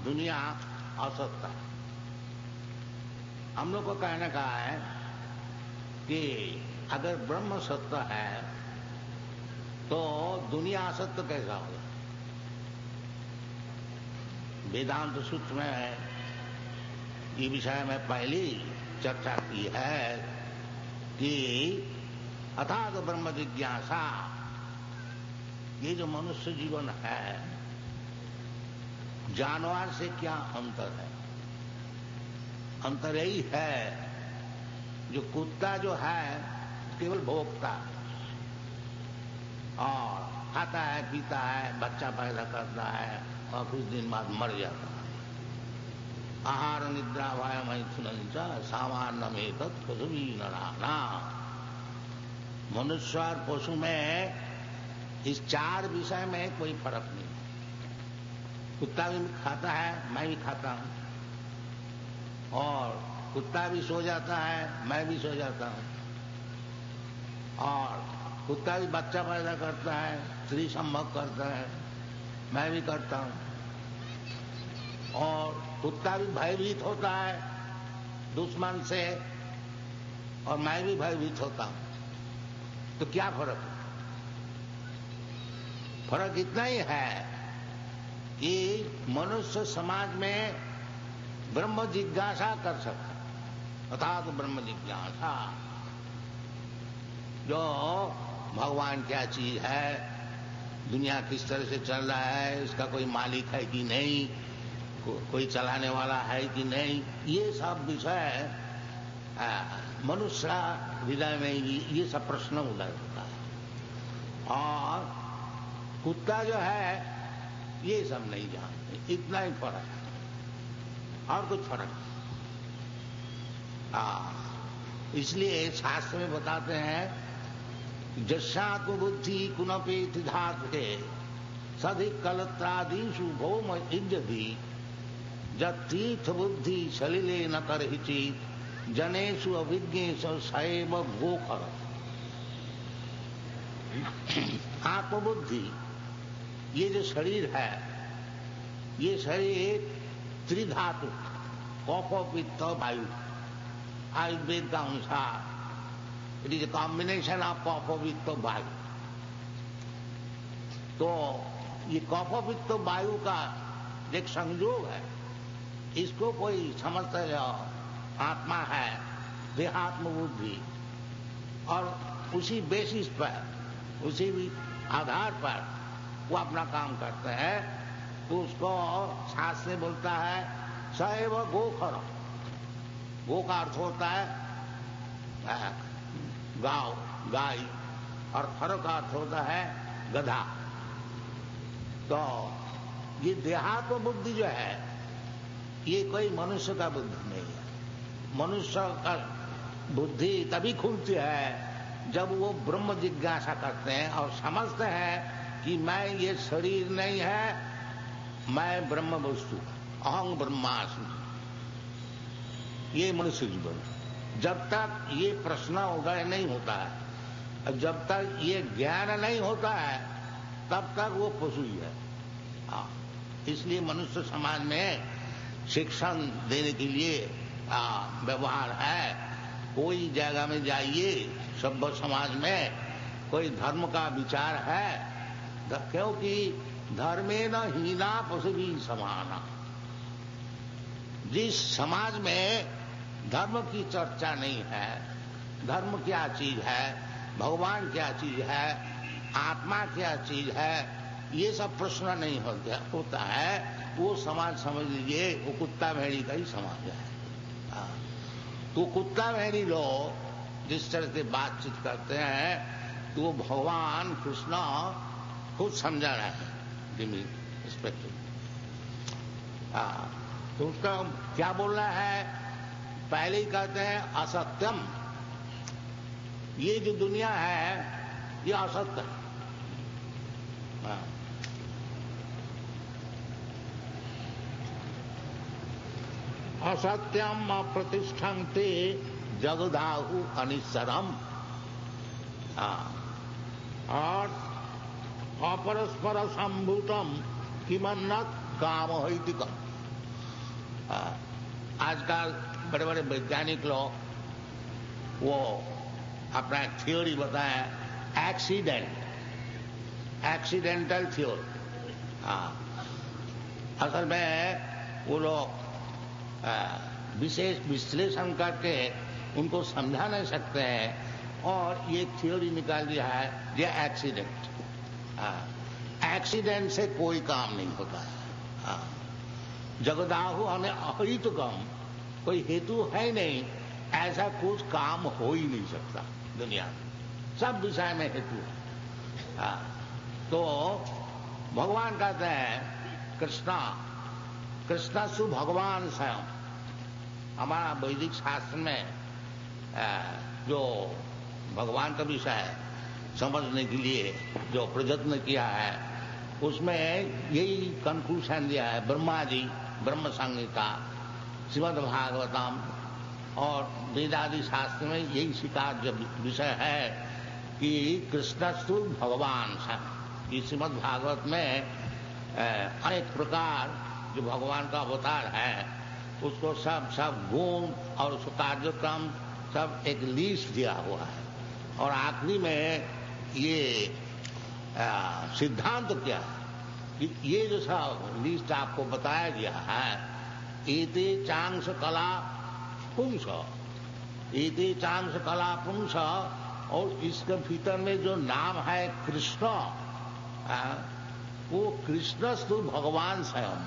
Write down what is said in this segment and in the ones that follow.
दुनिया असत्य है। हम लोग को कहने का है कि अगर ब्रह्म सत्य है तो दुनिया असत्य कैसा होगा। वेदांत सूत्र में ये विषय में पहले चर्चा की है कि अथात ब्रह्म जिज्ञासा, ये जो मनुष्य जीवन है जानवर से क्या अंतर है। अंतर यही है, जो कुत्ता जो है केवल भोगता और खाता है, पीता है, बच्चा पैदा करता है और कुछ दिन बाद मर जाता है। आहार निद्रा भय मैथुन सामान्य में तत्पशुवी नराना। मनुष्य और पशु में इस चार विषय में कोई फर्क नहीं। कुत्ता भी खाता है, मैं भी खाता हूं, और कुत्ता भी सो जाता है, मैं भी सो जाता हूं, और कुत्ता भी बच्चा पैदा करता है, स्त्री संभोग करता है, मैं भी करता हूं, और कुत्ता भी भयभीत होता है दुश्मन से और मैं भी भयभीत होता हूं। तो क्या फर्क है? फर्क इतना ही है कि मनुष्य समाज में ब्रह्म जिज्ञासा कर सकता, अर्थात ब्रह्म जिज्ञासा, जो भगवान क्या चीज है, दुनिया किस तरह से चल रहा है, इसका कोई मालिक है कि नहीं, कोई चलाने वाला है कि नहीं, ये सब विषय मनुष्य हृदय में ये सब प्रश्न उदय होता है। और कुत्ता जो है ये सब नहीं जानते, इतना ही फर्क है और कुछ फर्क नहीं। इसलिए शास्त्र में बताते हैं जस्यात्मबुद्धि कुनपेति धातुते सधि कलत्रादिषु भौम इज्जति जतीर्थ बुद्धि सलिले न करहिचि जनेषु अभिज्ञेषु सैव गोखर। आत्मबुद्धि, ये जो शरीर है, ये शरीर त्रिधातु कफ पित्त वायु, आयुर्वेद का अनुसार it is a combination of kapha pitta vayu. तो ये कफ पित्त वायु का एक संयोग है, इसको कोई समझता है आत्मा है, देहात्म बुद्धि, और उसी बेसिस पर, उसी भी आधार पर वो अपना काम करते हैं, तो उसको शास्त्र में बोलता है सैव गोखर। गो का अर्थ होता है गांव, गाय, और खर का अर्थ होता है गधा। तो ये देहात्म बुद्धि जो है ये कोई मनुष्य का बुद्धि नहीं है। मनुष्य का बुद्धि तभी खुलती है जब वो ब्रह्म जिज्ञासा करते हैं और समझते हैं कि मैं ये शरीर नहीं है, मैं ब्रह्म वस्तु, अहं ब्रह्मास्मि। ये मनुष्य जीवन, जब तक ये प्रश्न उदय नहीं होता है, जब तक ये ज्ञान नहीं होता है, तब तक वो पशु ही है। इसलिए मनुष्य समाज में शिक्षण देने के लिए व्यवहार है। कोई जगह में जाइए, सभ्य समाज में कोई धर्म का विचार है, क्योंकि धर्मेण हीना पशुभी समाना। जिस समाज में धर्म की चर्चा नहीं है, धर्म क्या चीज है, भगवान क्या चीज है, आत्मा क्या चीज है, ये सब प्रश्न नहीं होता है, वो समाज समझ लीजिए वो कुत्ता भेड़ी का ही समाज है। तो कुत्ता भेड़ी लोग जिस तरह से बातचीत करते हैं, तो वो भगवान कृष्ण खुद समझा रहे हैं रिस्पेक्ट। तो उसका क्या बोलना है, पहले ही कहते हैं असत्यम, ये जो दुनिया है ये असत्य है। असत्यम अप्रतिष्ठन्ते जगदाहु अनिश्चरम। और अपरस्पर संभूतम किमन्नत कामहैतिकम। आजकल बड़े बड़े वैज्ञानिक लोग वो अपना थ्योरी बताया, एक्सीडेंटल थ्योरी। असल में वो लोग विशेष विश्लेषण करके उनको समझा नहीं सकते हैं और ये थ्योरी निकाल दिया है ये एक्सीडेंट से कोई काम नहीं होता है। जगदाहु हमें अहित गम, कोई हेतु है नहीं, ऐसा कुछ काम हो ही नहीं सकता दुनिया में, सब विषय में हेतु है। तो भगवान कहते हैं कृष्णा सु भगवान स्वयं। हमारा वैदिक शास्त्र में जो भगवान का विषय समझने के लिए जो प्रयत्न किया है उसमें यही कंक्लूजन दिया है। ब्रह्मा जी ब्रह्म संहिता, श्रीमद् भागवतम और वेदादि शास्त्र में यही स्वीकार जो विषय है कि कृष्णस्तु भगवान स्वयं। इस श्रीमद् भागवत में अनेक प्रकार जो भगवान का अवतार है उसको सब गुण और उसका कार्यक्रम सब एक लिस्ट दिया हुआ है। और आखिरी में ये सिद्धांत क्या है कि ये जो सब लिस्ट आपको बताया गया है, एते चांस कला पुंस, एते चांस कला पुंस, और इसके भीतर में जो नाम है कृष्ण, वो कृष्णस्तु भगवान स्वयं,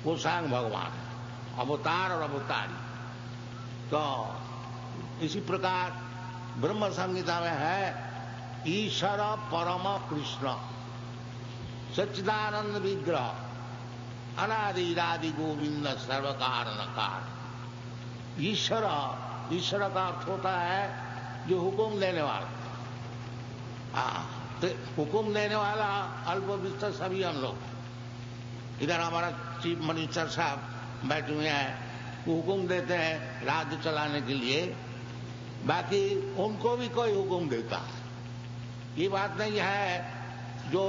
वो स्वयं भगवान है, अवतार और अवतारी। तो इसी प्रकार ब्रह्म संहिता में है ईश्वर परम कृष्ण सच्चिदानंद विग्रह अनादिरादि गोविंद सर्व कारण कार। ईश्वर का अर्थ होता है जो हुक्म देने वाला। तो हुक्म देने वाला अल्प विस्तर सभी हम लोग। इधर हमारा चीफ मिनिस्टर साहब बैठे हुए हैं, वो हुक्म देते हैं राज्य चलाने के लिए, बाकी उनको भी कोई हुक्म देता है। ये बात नहीं है जो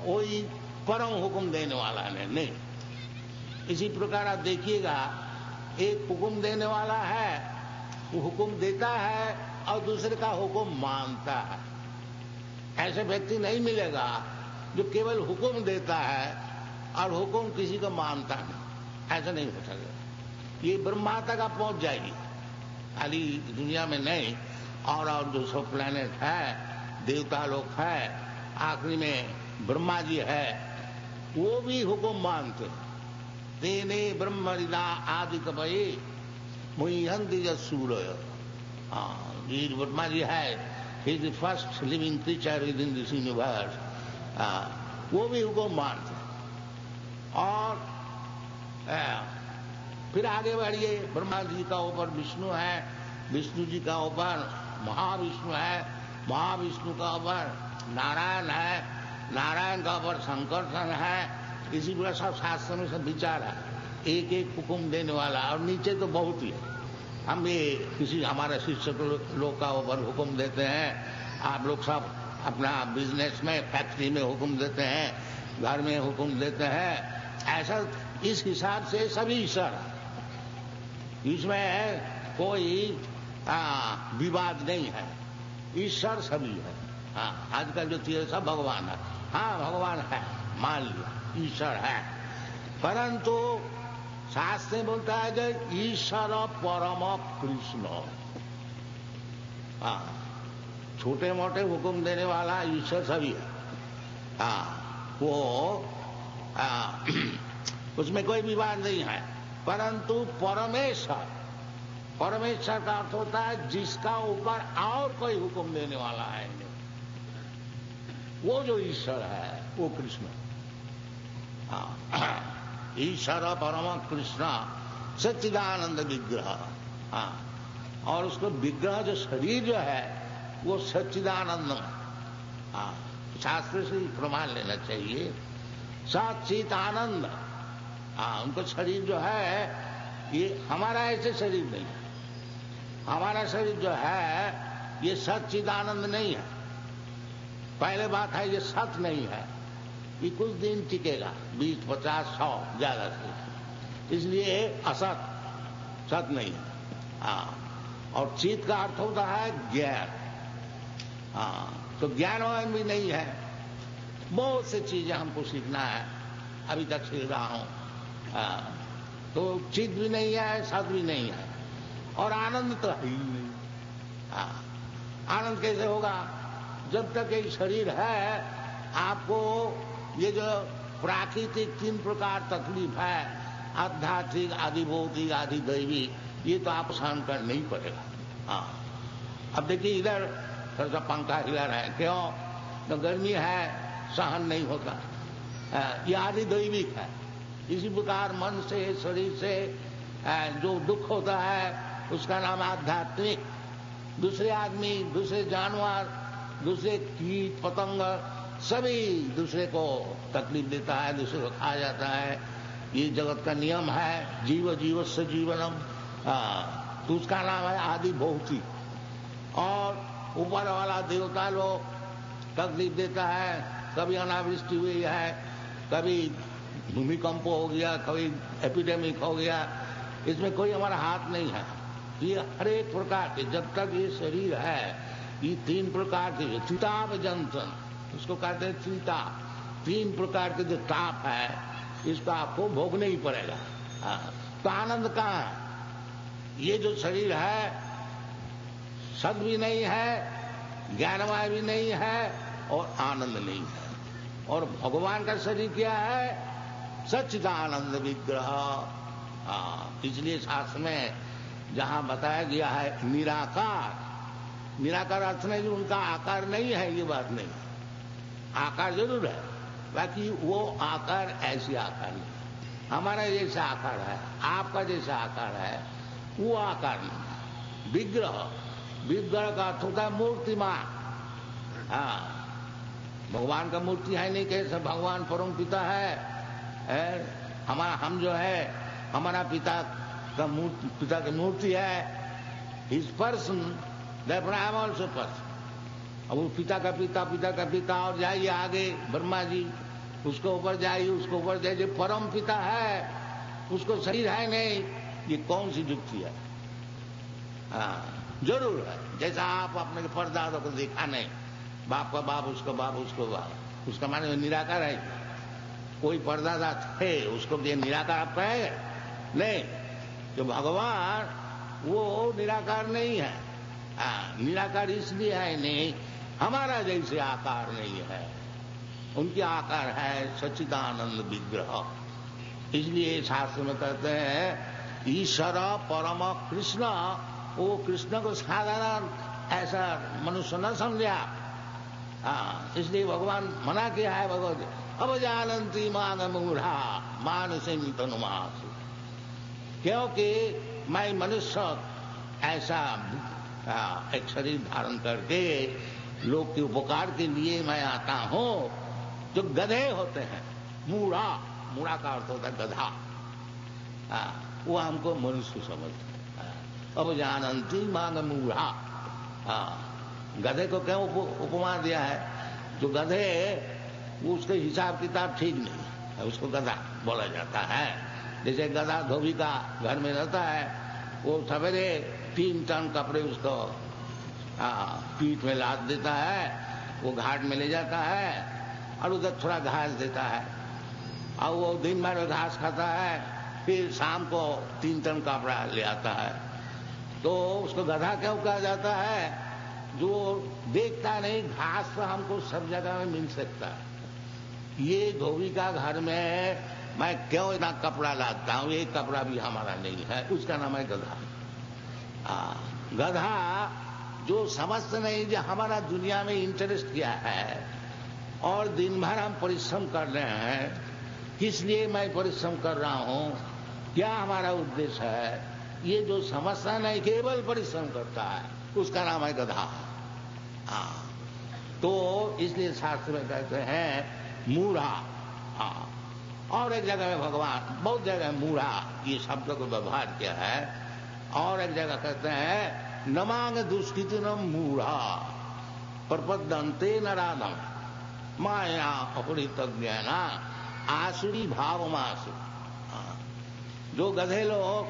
कोई परम हुक्म देने वाला नहीं। इसी प्रकार आप देखिएगा, एक हुक्म देने वाला है, वो हुक्म देता है और दूसरे का हुक्म मानता है। ऐसे व्यक्ति नहीं मिलेगा जो केवल हुक्म देता है और हुक्म किसी को मानता नहीं। ऐसा नहीं हो सकेगा। ये ब्रह्मा तक आप पहुंच जाएगी, खाली दुनिया में नहीं। और जो सब प्लैनेट है, देवता लोग है, आखिरी में ब्रह्मा जी है, वो भी हुक्म मानते। तेने ब्रह्मरिदा आदि कवये मुह्यन्ति सूर्य। ये ब्रह्मा जी है, he is the first living creature with in this universe. वो भी हुक्म मानते। और फिर आगे बढ़िए, ब्रह्मा जी का ऊपर विष्णु है, विष्णु जी का ऊपर महाविष्णु है, महाविष्णु का ऊपर नारायण है, नारायण का ऊपर संकर्षण है। इसी प्रकार सब शास्त्र में सब विचार है, एक एक हुक्म देने वाला। और नीचे तो बहुत ही है। हम भी किसी हमारे शिक्षक लोग का ऊपर हुक्म देते हैं, आप लोग सब अपना बिजनेस में फैक्ट्री में हुक्म देते हैं, घर में हुक्म देते हैं। ऐसा इस हिसाब से सभी ईश्वर है, इसमें कोई विवाद नहीं है। ईश्वर सभी है। आजकल जो चीज सब भगवान है। हाँ, भगवान है, मान लिया ईश्वर है, परंतु शास्त्र में बोलता है कि ईश्वर परम कृष्ण। छोटे मोटे हुक्म देने वाला ईश्वर सभी है। वो उसमें कोई विवाद नहीं है। परंतु परमेश्वर का अर्थ होता है जिसका ऊपर और कोई हुक्म देने वाला है नहीं। वो जो ईश्वर है वो कृष्ण। ईश्वर परम कृष्ण सच्चिदानंद विग्रह। और उसको विग्रह जो शरीर जो है वो सच्चिदानंद। शास्त्र से प्रमाण लेना चाहिए। सच्चित आनंद। उनको शरीर जो है ये हमारा ऐसे शरीर नहीं है। हमारा शरीर जो है ये सच्चिदानंद नहीं है। पहले बात है ये सत नहीं है। ये कुछ दिन टिकेगा, 20, 50, 100 ज्यादा से। इसलिए असत, सत नहीं है। हाँ, और चित का अर्थ होता है ज्ञान। हाँ, तो ज्ञानवान भी नहीं है। बहुत सी चीजें हमको सीखना है, अभी तक सीख रहा हूं। हाँ, तो चित भी नहीं है, सत भी नहीं है, और आनंद तो है ही नहीं। हाँ, आनंद कैसे होगा? जब तक एक शरीर है, आपको ये जो प्राकृतिक 3 प्रकार तकलीफ है, आध्यात्मिक, आदि भौतिक, आदि दैवी, ये तो आप सहन करना ही पड़ेगा। हाँ, अब देखिए इधर थोड़ा सा पंखा हिला रहा है, क्यों? तो गर्मी है, सहन नहीं होता। ये आदि दैविक है। इसी प्रकार मन से, शरीर से जो दुख होता है, उसका नाम आध्यात्मिक। दूसरे आदमी, दूसरे जानवर, दूसरे कीट पतंग, सभी दूसरे को तकलीफ देता है, दूसरे को खा जाता है। ये जगत का नियम है, जीव जीवस्य जीवनम। तो उसका नाम है आदि भौतिक। और ऊपर वाला देवता लोग तकलीफ देता है, कभी अनावृष्टि हुई है, कभी भूमिकंप हो गया, कभी एपिडेमिक हो गया, इसमें कोई हमारा हाथ नहीं है। ये हर एक प्रकार के, जब तक ये शरीर है, ये 3 प्रकार के चिताप जंतन, उसको कहते हैं चिंता। 3 प्रकार के जो ताप है, इसको आपको भोगना ही पड़ेगा। तो आनंद कहाँ है? ये जो शरीर है, सद भी नहीं है, ज्ञानमय भी नहीं है, और आनंद नहीं है। और भगवान का शरीर क्या है? सच्चिदानंद विग्रह। इसलिए शास्त्र में जहां बताया गया है निराकार, निराकार अर्थ नहीं, उनका आकार नहीं है, ये बात नहीं। आकार जरूर है, बाकी वो आकार ऐसी आकार नहीं। हमारा जैसा आकार है, आपका जैसा आकार है, वो आकार नहीं। विग्रह, विग्रह का अर्थ होता है मूर्तिमान। हाँ, भगवान का मूर्ति है नहीं, कैसे? भगवान परम पिता है। हमारा, हम जो है, हमारा पिता की मूर्ति है। His person, therefore I am also person। अब वो पिता का पिता, और जाइए आगे ब्रह्मा जी, उसके ऊपर जाइए, उसके ऊपर जाइए, परम पिता है, उसको शरीर है नहीं। ये कौन सी युक्ति है? हाँ, जरूर है। जैसा आप अपने परदादा को देखा नहीं, बाप का बाप, उसका बाप, उसको बाप, उसका माने निराकार है। कोई परदादा थे, उसको ये निराकार आप कहे नहीं। जो भगवान, वो निराकार नहीं है। निराकार इसलिए है नहीं, हमारा जैसे आकार नहीं है, उनकी आकार है सच्चिदानंद विग्रह। इसलिए शास्त्र में कहते हैं ईश्वर परम कृष्ण, वो कृष्ण को साधारण ऐसा मनुष्य न समझे आप। इसलिए भगवान मना किया है, भगवत अब जानती मांग मूढ़ा मानसिं तनुमास। क्योंकि मैं मनुष्य ऐसा एक शरीर धारण करके लोग के उपकार के लिए मैं आता हूं। जो गधे होते हैं, मूढ़ा, मूढ़ा का अर्थ होता है गधा, वो हमको मनुष्य समझते हैं। अब जानती मांग मूढ़ा। गधे को क्यों उपमा दिया है? जो गधे, उसके हिसाब किताब ठीक नहीं है, उसको गधा बोला जाता है। जैसे गधा धोबी का घर में रहता है, वो सवेरे 3 टन कपड़े उसको पीठ में लाद देता है, वो घाट में ले जाता है और उधर थोड़ा घास देता है, और वो दिन भर घास खाता है, फिर शाम को 3 टन कपड़ा ले आता है। तो उसको गधा क्यों कहा जाता है? जो देखता नहीं, घास तो हमको सब जगह में मिल सकता है। ये धोबी का घर में मैं क्यों इतना कपड़ा लाता हूं, ये कपड़ा भी हमारा नहीं है, उसका नाम है गधा। गधा जो समझते नहीं, जो हमारा दुनिया में इंटरेस्ट किया है, और दिन भर हम परिश्रम कर रहे हैं, किस लिए मैं परिश्रम कर रहा हूं, क्या हमारा उद्देश्य है, ये जो समझता नहीं, केवल परिश्रम करता है, उसका नाम है गधा। तो इसलिए शास्त्र में कहते हैं मूढ़ा। और एक जगह में भगवान, बहुत जगह मूढ़ा ये शब्द को व्यवहार किया है, और एक जगह कहते हैं नमांग दुष्कृति न मूढ़ा प्रपद्यन्ते नराधम माया अपहृत ज्ञाना आसुरी भावमासु। जो गधे लोग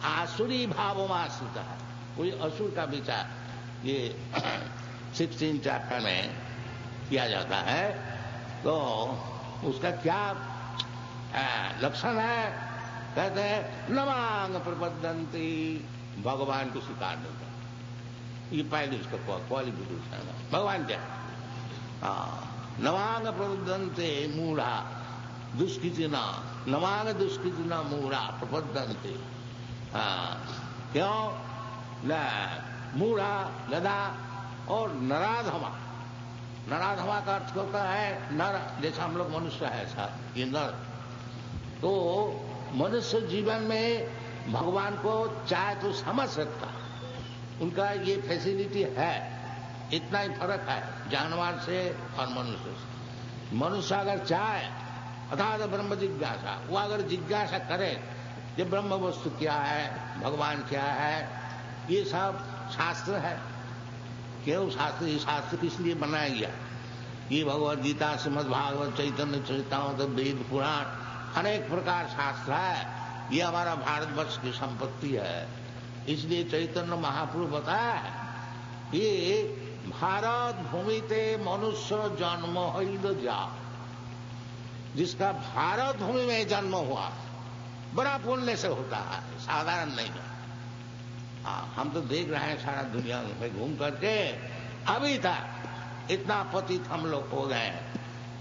आसुरी भावों में आश्रित है, कोई असुर का विचार, ये 16 चैप्टर में किया जाता है, तो उसका क्या लक्षण है? कहते हैं नवांग प्रबद्धंती, भगवान को स्वीकार नहीं करता। ये पहले उसका क्वालिफिकेशन है। भगवान क्या? नवांग प्रबद्धंते मूढ़ा दुष्कृतिना, नवांग दुष्कृतिना मूढ़ा प्रबद्धंते। क्यों? मूढ़ा, गधा और नराधमा। नराधमा का अर्थ होता है नर, जैसा हम लोग मनुष्य है ऐसा ये नर। तो मनुष्य जीवन में भगवान को चाहे तो समझ सकता, उनका ये फैसिलिटी है, इतना ही फर्क है जानवर से और मनुष्य से। मनुष्य अगर चाहे अर्थात ब्रह्म जिज्ञासा, वो अगर जिज्ञासा करे कि ब्रह्म वस्तु क्या है, भगवान क्या है, ये सब शास्त्र है। क्यों शास्त्र? ये शास्त्र किस लिए बनाया गया? ये भगवद गीता, श्रीमद् भागवत, चैतन्य चरितामृत, वेद, पुराण, अनेक प्रकार शास्त्र है। ये हमारा भारतवर्ष की संपत्ति है। इसलिए चैतन्य महाप्रभु बताया है, ये भारत भूमि ते मनुष्य जन्म हईल जा। जिसका भारत भूमि में जन्म हुआ बड़ा पुण्य से होता है, साधारण नहीं है। हम तो देख रहे हैं सारा दुनिया में घूम करके, अभी तक इतना पतित हम लोग हो गए,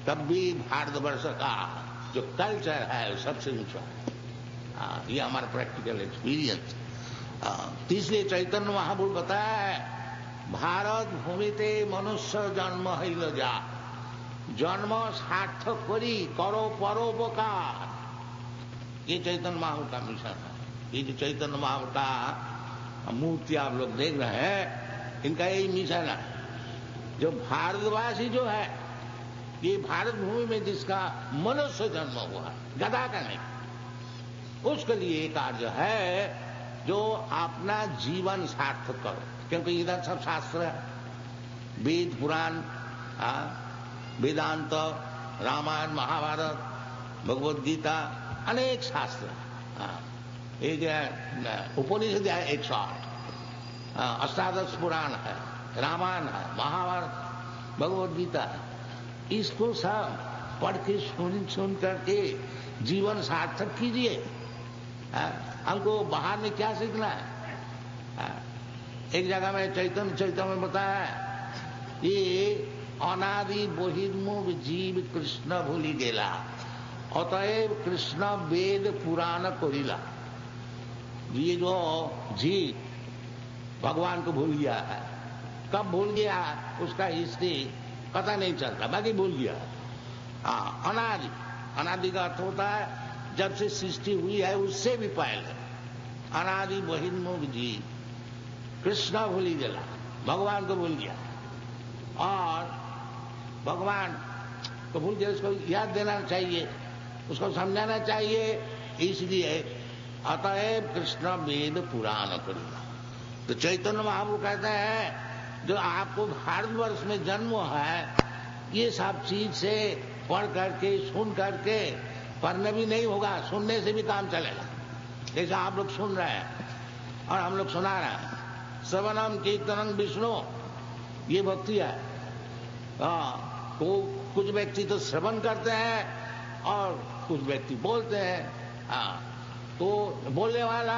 तब भी भारतवर्ष का जो कल्चर है सबसे ऊंचा है। ये हमारा प्रैक्टिकल एक्सपीरियंस। तीसरे चैतन्य महाप्रभु बताया है, भारत भूमि ते मनुष्य जन्म हईल जा। जन्म सार्थक करी करो परोपकार। ये चैतन्य महाप्रभु का मिशन है। ये जो चैतन्य महाप्रभु का मूर्ति आप लोग देख रहे हैं, इनका यही मिशन है। जो भारतवासी जो है, ये भारत भूमि में जिसका मनुष्य जन्म हुआ, गधा का नहीं, उसके लिए कार्य है जो अपना जीवन सार्थक करो। क्योंकि इधर सब शास्त्र है, वेद, पुराण, वेदांत, रामायण, महाभारत, भगवद गीता, अनेक शास्त्र। एक उपनिषद है 108, अष्टादश पुराण है, रामायण है, महाभारत, भगवद गीता है। इसको सब पढ़ के सुन करके जीवन सार्थक कीजिए। हमको बाहर में क्या सीखना है? एक जगह में चैतन्य में बताया है, ये अनादि बहिर्मुख जीव कृष्ण भूली गेला, अतएव कृष्ण वेद पुराण करिला। ये जो जीव भगवान को भूल गया है, कब भूल गया उसका हिस्ट्री पता नहीं चलता, बाकी भूल गया। अनादि, अनादि का अर्थ होता है जब से सृष्टि हुई है उससे भी पहले। अनादि बहिर्मुख जीव कृष्ण भूली गेला, भगवान को भूल गया। और भगवान को भूल गया, उसको याद देना चाहिए, उसको समझाना चाहिए। इसलिए अतएव कृष्ण वेद पुराण करिला। तो चैतन्य महाप्रभु कहते हैं, जो आपको भारतवर्ष में जन्म है, ये सब चीज से पढ़ करके सुन करके, पढ़ने भी नहीं होगा, सुनने से भी काम चलेगा। जैसा आप लोग सुन रहे हैं और हम लोग सुना रहे हैं, श्रवणम कीर्तनम विष्णु, ये भक्ति है। तो कुछ व्यक्ति तो श्रवण करते हैं और कुछ व्यक्ति बोलते हैं। तो बोलने वाला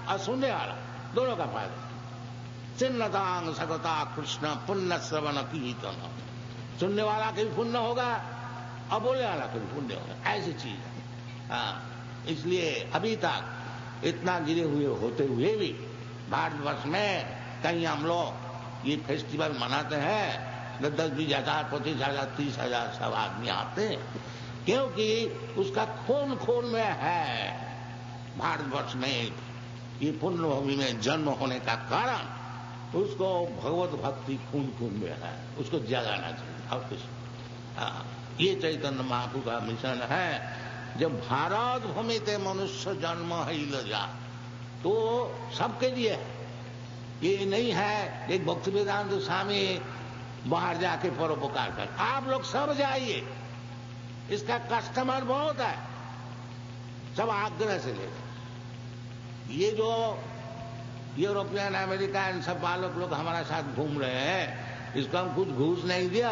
और सुनने वाला दोनों का फायदा। चिन्नतांग सगता कृष्ण पुण्य श्रवण कीर्तन। सुनने वाला का भी पुण्य होगा और बोलने वाला का भी पुण्य होगा, ऐसी चीज है। इसलिए अभी तक इतना गिरे हुए होते हुए भी भारतवर्ष में कहीं हम लोग ये फेस्टिवल मनाते हैं, 10-20,000, 25,000, 30,000 सब आदमी आते हैं, क्योंकि उसका खून खून में है। भारतवर्ष में ये पुण्य भूमि में जन्म होने का कारण उसको भगवत भक्ति खून खून में है, उसको जगाना चाहिए। और कुछ ये चैतन्य महाप्रभु का मिशन है। जब भारत भूमि ते मनुष्य जन्म हईल जा, तो सबके लिए है। ये नहीं है एक भक्ति वेदांत स्वामी बाहर जाके परोपकार कर। आप लोग सब जाइए, इसका कस्टमर बहुत है, सब आग्रह से ले। ये जो यूरोपियन अमेरिकन सब बालक लोग हमारा साथ घूम रहे हैं, इसको हम कुछ घूस नहीं दिया।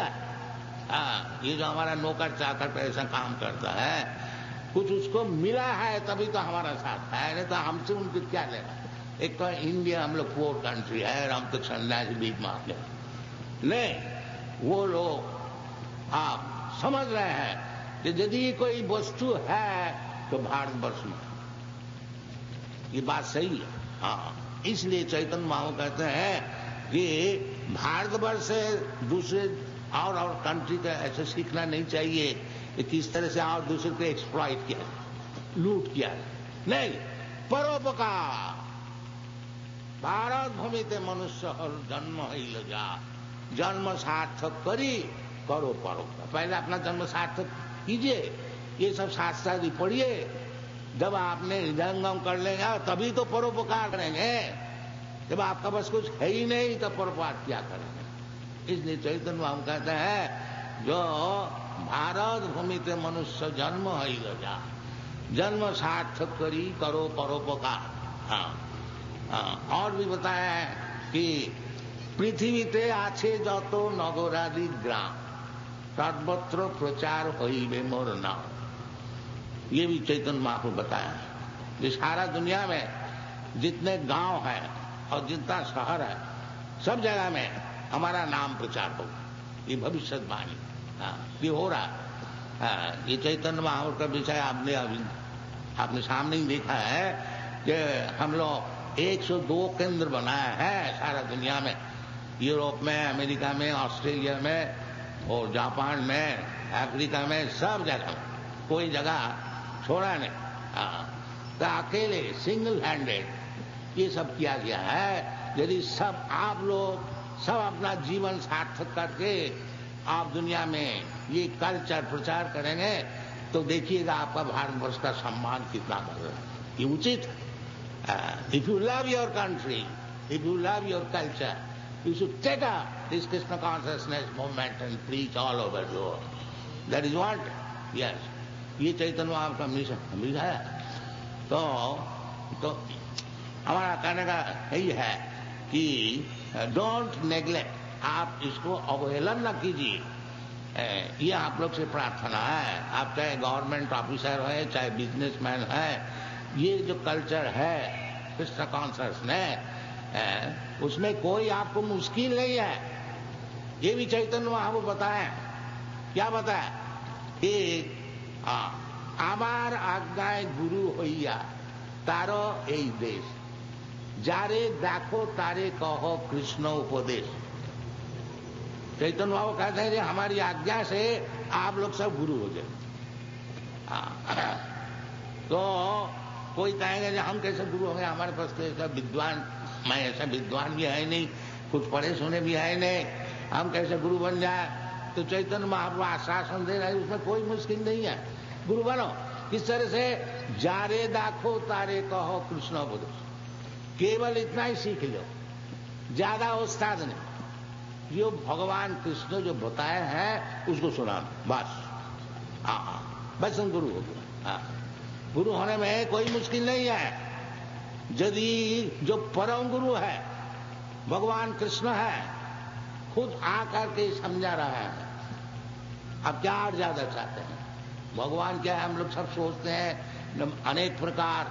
हाँ, ये जो हमारा नौकर चाकर पे ऐसा काम करता है, कुछ उसको मिला है तभी तो हमारा साथ है, नहीं तो हमसे उनके क्या लेना। एक तो इंडिया हम लोग पोर कंट्री है, हम तो सन्यासी भीख मांगते नहीं। वो लोग आप समझ रहे हैं कि यदि कोई वस्तु है तो भारतवर्ष में, ये बात सही है। हाँ, इसलिए चैतन्य महाप्रभु कहते हैं कि भारतवर्ष से दूसरे और कंट्री का ऐसे सीखना नहीं चाहिए कि किस तरह से और दूसरे को एक्सप्लॉइट किया, लूट किया। नहीं, परोपकार। भारत भूमि ते मनुष्य और जन्म ही लजा, जन्म सार्थक करी करो परोपकार। पहले अपना जन्म सार्थक कीजिए, ये सब शास्त्रादि पढ़िए, जब आपने हृदयंगम कर लेंगे तभी तो परोपकार करेंगे। जब आपका बस कुछ है ही नहीं तो परोपकार क्या करेंगे। इसलिए चैतन्य महाप्रभु कहते हैं जो भारत भूमि ते मनुष्य जन्म है लजा, जन्म सार्थक करी करो परोपकार। हाँ, और भी बताया है कि पृथ्वीते आछे जतो नगरादि ग्राम सर्वत्र प्रचार होइबे मोर नाम। ये भी चैतन्य महाप्रभु बताया है कि सारा दुनिया में जितने गांव है और जितना शहर है, सब जगह में हमारा नाम प्रचार होगा। ये भविष्यवाणी ये हो रहा। ये चैतन्य महाप्रभु का विषय आपने सामने ही देखा है कि हम लोग 102 केंद्र बनाया है सारा दुनिया में, यूरोप में, अमेरिका में, ऑस्ट्रेलिया में और जापान में, अफ्रीका में, सब जगह कोई जगह छोड़ा नहीं। तो अकेले सिंगल हैंडेड ये सब किया गया है। यदि सब आप लोग सब अपना जीवन सार्थक करके आप दुनिया में ये कल्चर प्रचार करेंगे तो देखिएगा आपका भारतवर्ष का सम्मान कितना बढ़ रहा है। ये उचित है। If you love your country, if you love your culture, you should take up this Krishna consciousness movement and preach all over the world. That is what, yes, ये चैतन्य महाप्रभु का मिशन है। तो हमारा कहने का यही है कि डोंट नेग्लेक्ट, आप इसको अवहेलना न कीजिए। ये आप लोग से प्रार्थना है। आप चाहे गवर्नमेंट ऑफिसर है, चाहे बिजनेसमैन है, ये जो कल्चर है कृष्ण कॉन्शियसनेस, उसमें कोई आपको मुश्किल नहीं है। ये भी चैतन्य महाप्रभु बताएं। क्या बताए कि आमार आज्ञाय गुरु होइया तारो এই देश, जारे देखो तारे कहो कृष्ण उपदेश। चैतन्य महाप्रभु कहते हैं कि हमारी आज्ञा से आप लोग सब गुरु हो जाए। तो कोई कहेंगे कि हम कैसे गुरु होंगे, हमारे पास तो ऐसा विद्वान, मैं ऐसा विद्वान भी है नहीं, कुछ पढ़े सुने भी है नहीं, हम कैसे गुरु बन जाए। तो चैतन्य महाप्रभु आश्वासन दे रहे हैं, उसमें कोई मुश्किल नहीं है, गुरु बनो। किस तरह से, जारे दाखो तारे कहो कृष्ण उपदेश। केवल इतना ही सीख लो, ज्यादा उस्ताद नहीं। जो भगवान कृष्ण जो बताए हैं उसको सुना बस। बस हम गुरु हो गए। गुरु होने में कोई मुश्किल नहीं है। यदि जो परम गुरु है भगवान कृष्ण है, खुद आकर के समझा रहा है, अब क्या और ज्यादा चाहते हैं। भगवान क्या है, हम लोग सब सोचते हैं, अनेक प्रकार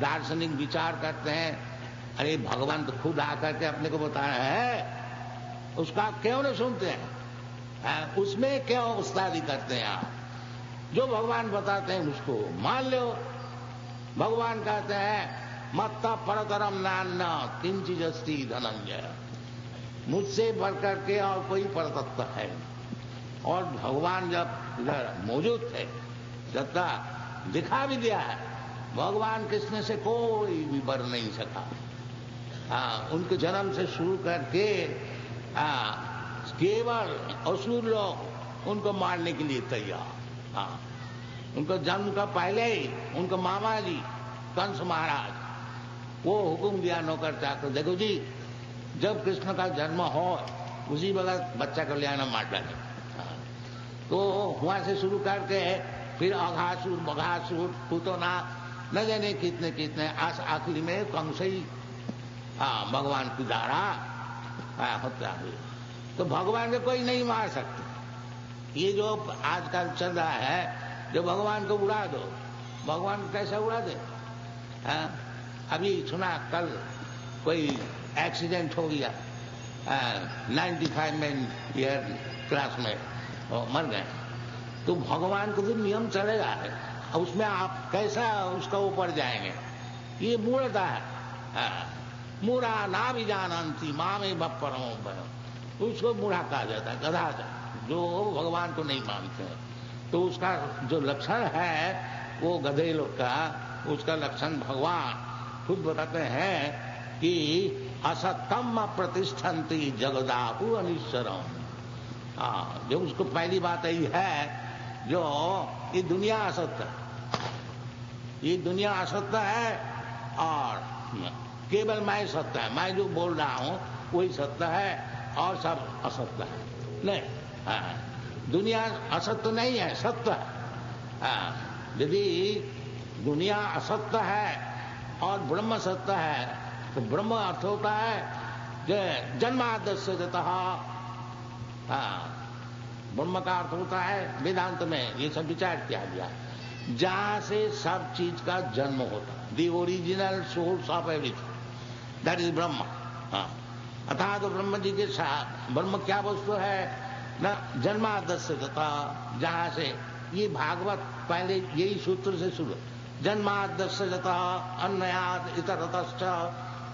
दार्शनिक विचार करते हैं। अरे भगवान तो खुद आकर के अपने को बताया है, उसका क्यों नहीं सुनते हैं? उसमें क्यों उस्तादी करते हैं आप? जो भगवान बताते हैं उसको मान लो। भगवान कहते हैं मत्ता परतरम नान्ना किंचित अस्ति धनंजय, मुझसे बढ़कर के और कोई परतत्व है। और भगवान जब इधर मौजूद थे, जब तक दिखा भी दिया है, भगवान कृष्ण से कोई भी बढ़ नहीं सका। उनके जन्म से शुरू करके केवल असुर लोग उनको मारने के लिए तैयार। उनको जन्म का पहले ही उनको मामा जी कंस महाराज वो हुक्म दिया नौकर चाकर, देखो जी जब कृष्ण का जन्म हो उसी वक्त बच्चा को ले आना मार डाले। तो वहां से शुरू करके फिर अघासुर बघासुर पूतना न जाने कितने कितने आखिरी में कंस ही भगवान की द्वारा हत्या हुई। तो भगवान को कोई नहीं मार सकता। ये जो आजकल चल रहा है, जो भगवान को उड़ा दो, भगवान को कैसे उड़ा दे? अभी सुना कल कोई एक्सीडेंट हो गया, 95 में ईयर क्लास में मर गए। तो भगवान को तो नियम चलेगा, उसमें आप कैसा उसका ऊपर जाएंगे? ये मूढ़ता है। मूढ़ा ना भी जानती माँ में बपरों उसको मूढ़ा कहा जाता है, गधा का, जो भगवान को नहीं मानते हैं। तो उसका जो लक्षण है वो गधे लोग का, उसका लक्षण भगवान खुद बताते हैं कि असत्यम प्रतिष्ठन्ति जगदाहु अनिश्वरम। जो उसको पहली बात यही है, जो ये दुनिया असत्य है, ये दुनिया असत्य है और केवल मैं सत्य है। मैं जो बोल रहा हूं वही सत्य है और सब असत्य है। नहीं, दुनिया असत्य नहीं है, सत्य है। यदि दुनिया असत्य है और ब्रह्म सत्य है, तो ब्रह्म अर्थ होता है जो जन्माद्यस्य जतः। ब्रह्म का अर्थ होता है वेदांत में ये सब विचार किया गया, जहां से सब चीज का जन्म होता है। The original source of everything, that is ब्रह्म। अर्थात तो ब्रह्म जी के साथ ब्रह्म क्या वस्तु है न, जन्माद्यस्य तथा, जहां से ये भागवत पहले यही सूत्र से शुरू, जन्माद्यस्य तथा अन्नयाद इतरतश्च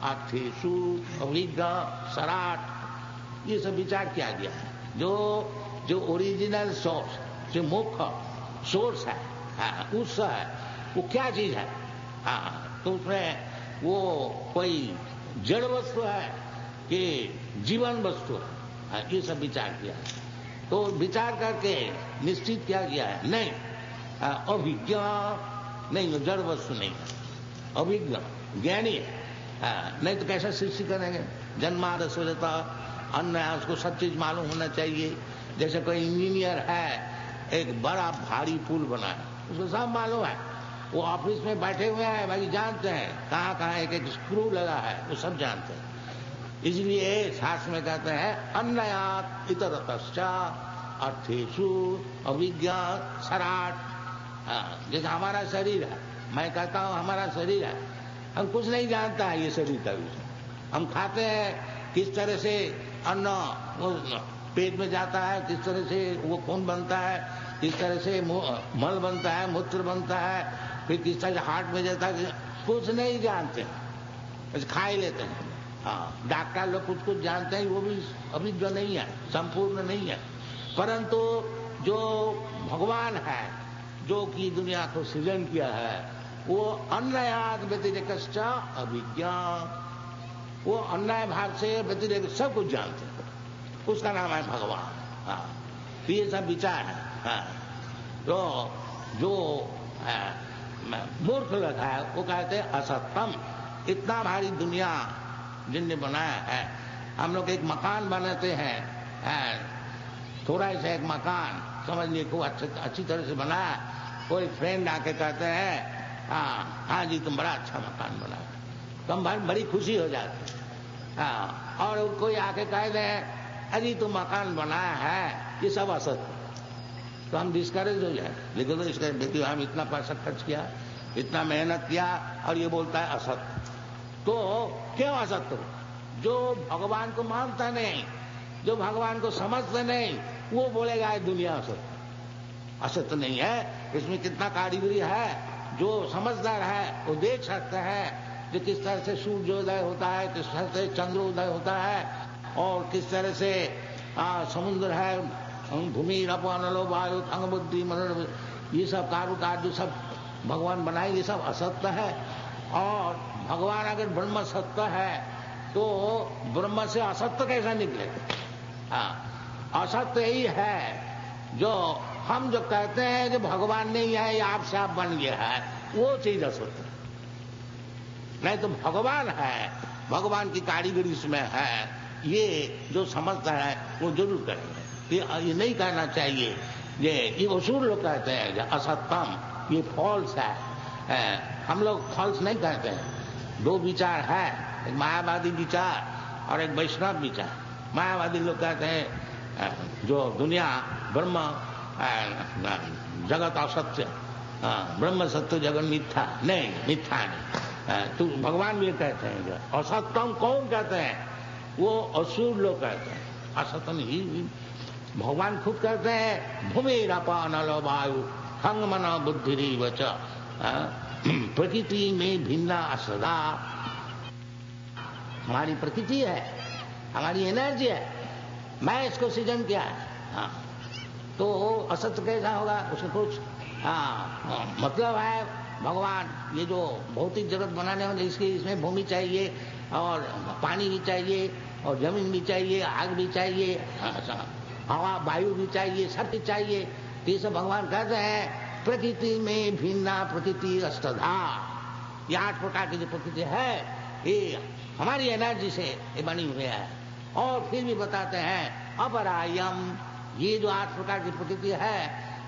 अर्थेषु अविद्या सराट, ये सब विचार किया गया है। जो ओरिजिनल सोर्स, जो मुख्य सोर्स है, उत्स है, वो क्या चीज है? तो उसमें वो कोई जड़ वस्तु है कि जीवन वस्तु है, ये सब विचार किया है। तो विचार करके निश्चित किया गया है, नहीं अभिज्ञा नहीं, जड़ वस्तु नहीं है, अभिज्ञ ज्ञानी है। नहीं तो कैसा सृष्टि करेंगे? जन्माद्यस्य जतः अन्न है, उसको सब चीज मालूम होना चाहिए। जैसे कोई इंजीनियर है, एक बड़ा भारी पुल बनाए, उसको सब मालूम है। वो ऑफिस में बैठे हुए हैं, भाई जानते हैं कहाँ कहाँ एक एक स्क्रू लगा है, वो सब जानते हैं। इसलिए शास्त्र में कहते हैं अन्नयात इतरतश्च अर्थेषु अविद्या सराट। जैसे हमारा शरीर है, मैं कहता हूँ हमारा शरीर है, हम कुछ नहीं जानता है ये शरीर का विषय। हम खाते हैं, किस तरह से अन्न वो पेट में जाता है, किस तरह से वो खून बनता है, किस तरह से मल बनता है, मूत्र बनता है, फिर किस तरह से हार्ट में जाता है, कुछ नहीं जानते, बस खा ही लेते हैं। डॉक्टर लोग कुछ कुछ जानते हैं, वो भी अभी जो नहीं है, संपूर्ण नहीं है। परंतु जो भगवान है, जो कि दुनिया को सृजन किया है, वो अन्नयाद व्यतिरेकश्च अभिज्ञा, वो अन्याय भाग से व्यतिरेक सब कुछ जानते हैं, उसका नाम है भगवान। तो ये सब विचार है। तो जो मूर्ख लोग है वो कहते हैं असत्यम। इतना भारी दुनिया जिनने बनाया है, हम लोग एक मकान बनाते हैं, थोड़ा सा एक मकान समझ लिए खूब अच्छी तरह से बनाया, कोई फ्रेंड आके कहते हैं हाँ जी तुम बड़ा अच्छा मकान बनाया, तो हम बड़ी खुशी हो जाती है। और कोई आके कह दे अरे तुम मकान बनाया है, ये सब असत्य, तो हम डिस्करेज हो जाए। लेकिन तो इसका देखिए हम इतना पैसा खर्च किया, इतना मेहनत किया, और ये बोलता है असत्य। तो क्यों असत्य? जो भगवान को मानता नहीं, जो भगवान को समझता नहीं, वो बोलेगा दुनिया असत्य। असत्य नहीं है, इसमें कितना कारीगरी है। जो समझदार है वो देख सकते हैं कि किस तरह से सूर्योदय होता है, किस तरह से चंद्रोदय होता है, और किस तरह से समुद्र है, भूमि रपनलो वायु अंग बुद्धि मन, ये सब कारुकार्य जो सब भगवान बनाए, ये सब असत्य है। और भगवान अगर ब्रह्म सत्य है तो ब्रह्म से असत्य कैसा निकलेगा? असत्य ही है जो हम जो कहते हैं कि भगवान नहीं है, ये आपसे आप बन गया है, वो चीज असत्य। नहीं तो भगवान है, भगवान की कारीगरी इसमें है, ये जो समझता है वो जरूर करेंगे। ये नहीं कहना चाहिए, ये असुर लोग कहते हैं असत्यम, ये फॉल्स है। हम लोग फॉल्स नहीं कहते हैं। दो विचार है, एक मायावादी विचार और एक वैष्णव विचार। मायावादी लोग कहते हैं जो दुनिया ब्रह्म जगत असत्य, ब्रह्म सत्य जगत मिथ्या नहीं, मिथ्या नहीं। तो भगवान भी कहते हैं असत्यम कौन कहते हैं? वो असुर लोग कहते हैं। असत्यम ही भगवान खुद कहते हैं भूमिरपा नल वायु खंग मन बुद्धि वच प्रकृति में भिन्ना सदा। हमारी प्रकृति है, हमारी एनर्जी है, मैं इसको सृजन किया है। हाँ, तो असत्य कैसा होगा? उसको कुछ मतलब है भगवान ये जो भौतिक जगत बनाने वाले इसके इसमें भूमि चाहिए और पानी भी चाहिए और जमीन भी चाहिए, आग भी चाहिए, हवा वायु भी चाहिए, सब कुछ चाहिए। तो ये सब भगवान कहते हैं प्रकृति में भिन्ना प्रकृति अष्टधा। ये 8 प्रकार की जो प्रकृति है ये हमारी एनर्जी से ये बनी हुई है। और फिर भी बताते हैं अपरायम, ये जो 8 प्रकार की प्रकृति है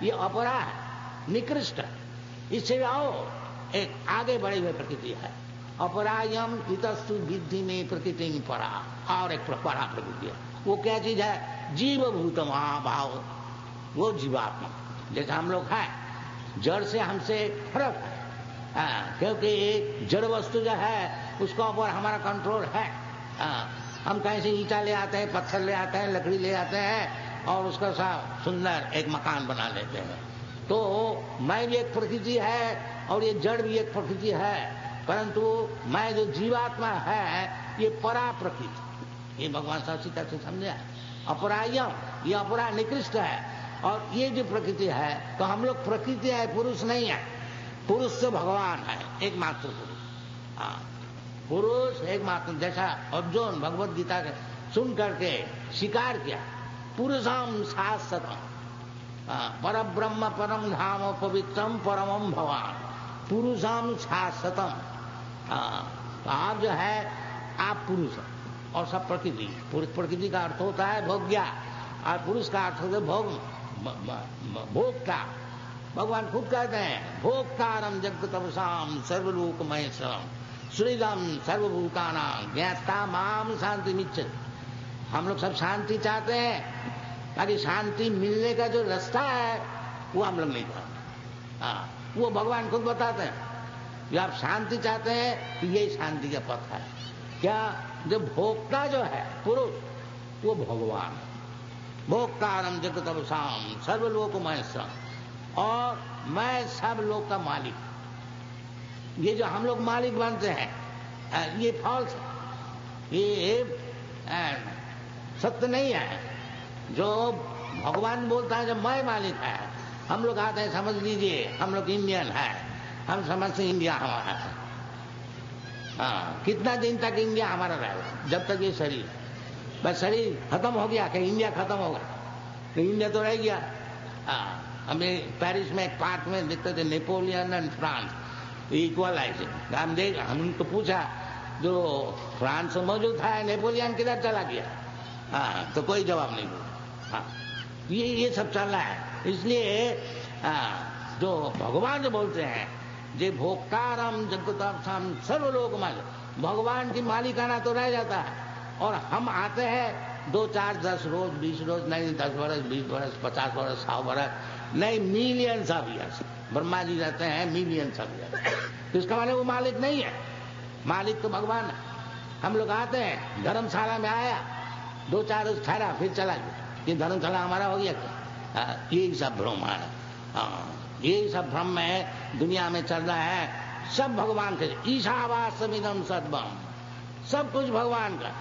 ये अपरा है, निकृष्ट। इससे आओ एक आगे बढ़ी हुई प्रकृति है। अपरायम इतस्तु विद्धि में प्रकृति में परा, और एक परा प्रकृति है। वो क्या चीज है? जीव भूत महाभाव, वो जीवात्मा। जैसे हम लोग हैं, जड़ से हमसे फर्क है, क्योंकि जड़ वस्तु जो है उसका ऊपर हमारा कंट्रोल है। हम कहीं से ईंटा ले आते हैं, पत्थर ले आते हैं, लकड़ी ले आते हैं और उसका सा सुंदर एक मकान बना लेते हैं। तो मैं भी एक प्रकृति है और ये जड़ भी एक प्रकृति है, परंतु मैं जो जीवात्मा है ये परा प्रकृति। ये भगवान साहब सीता से समझा। अपरायम, ये अपरा निकृष्ट है। और ये जो प्रकृति है तो हम लोग प्रकृति है, पुरुष नहीं है। पुरुष तो भगवान है, एकमात्र पुरुष। पुरुष एकमात्र। जैसा अर्जुन भगवत गीता के सुन करके स्वीकार किया, पुरुषम शाश्वतम पर ब्रह्म परम धाम पवित्रम परमम भवान पुरुषम शाश्वतम। आप जो है आप पुरुष और सब प्रकृति। प्रकृति का अर्थ होता है भोग्या और पुरुष का अर्थ होता है भोक्ता। भगवान खुद कहते हैं भोक्तारम जगतवसाम सर्वलोकमय श्रीदम सर्वभूतानां ज्ञाता माम शांति मिच्छति। हम लोग सब शांति चाहते हैं, ताकि शांति मिलने का जो रास्ता है वो हम लोग नहीं जानते। वो भगवान खुद बताते हैं कि आप शांति चाहते हैं तो यही शांति का पथ है। क्या? जो भोक्ता जो है पुरुष वो भगवान। भोक्तारम जगतवसाम सर्वलोकमय और मैं सब लोग का मालिक। ये जो हम लोग मालिक बनते हैं ये फॉल्स है, ये सत्य नहीं है। जो भगवान बोलता है जब मैं मालिक है, हम लोग आते हैं समझ लीजिए हम लोग इंडियन है, हम समझते इंडिया हमारा है। कितना दिन तक इंडिया हमारा रहेगा? जब तक ये शरीर, बस शरीर खत्म हो गया कि इंडिया खत्म होगा, तो इंडिया तो रह गया। हमें पेरिस में एक पार्क में देखते थे नेपोलियन एंड फ्रांस इक्वलाइजिंग। हम उनको पूछा जो फ्रांस में मौजूद था नेपोलियन किधर चला गया? तो कोई जवाब नहीं दिया। ये सब चल रहा है। इसलिए जो भगवान जो बोलते हैं जे भोक्तारम जगतार्थम सर्वलोकमय, भगवान की मालिकाना तो रह जाता है और हम आते हैं 2, 4, 10 रोज 20 रोज, नहीं 10 वर्ष 20 वर्ष 50 वर्ष 100 वर्ष नहीं millions of years. Brahma ji रहते हैं मिलियंस ऑफ ईयर्स। तो इसका मतलब वो मालिक नहीं है, मालिक तो भगवान है। हम लोग आते हैं धर्मशाला में आया 2-4 रोज ठहरा फिर चला गया, ये धर्मशाला हमारा हो गया क्या? यही सब भ्रम है। यही सब भ्रम में दुनिया में चल रहा है। सब भगवान के ईशावास्यमिदं सर्वम, सब कुछ भगवान का।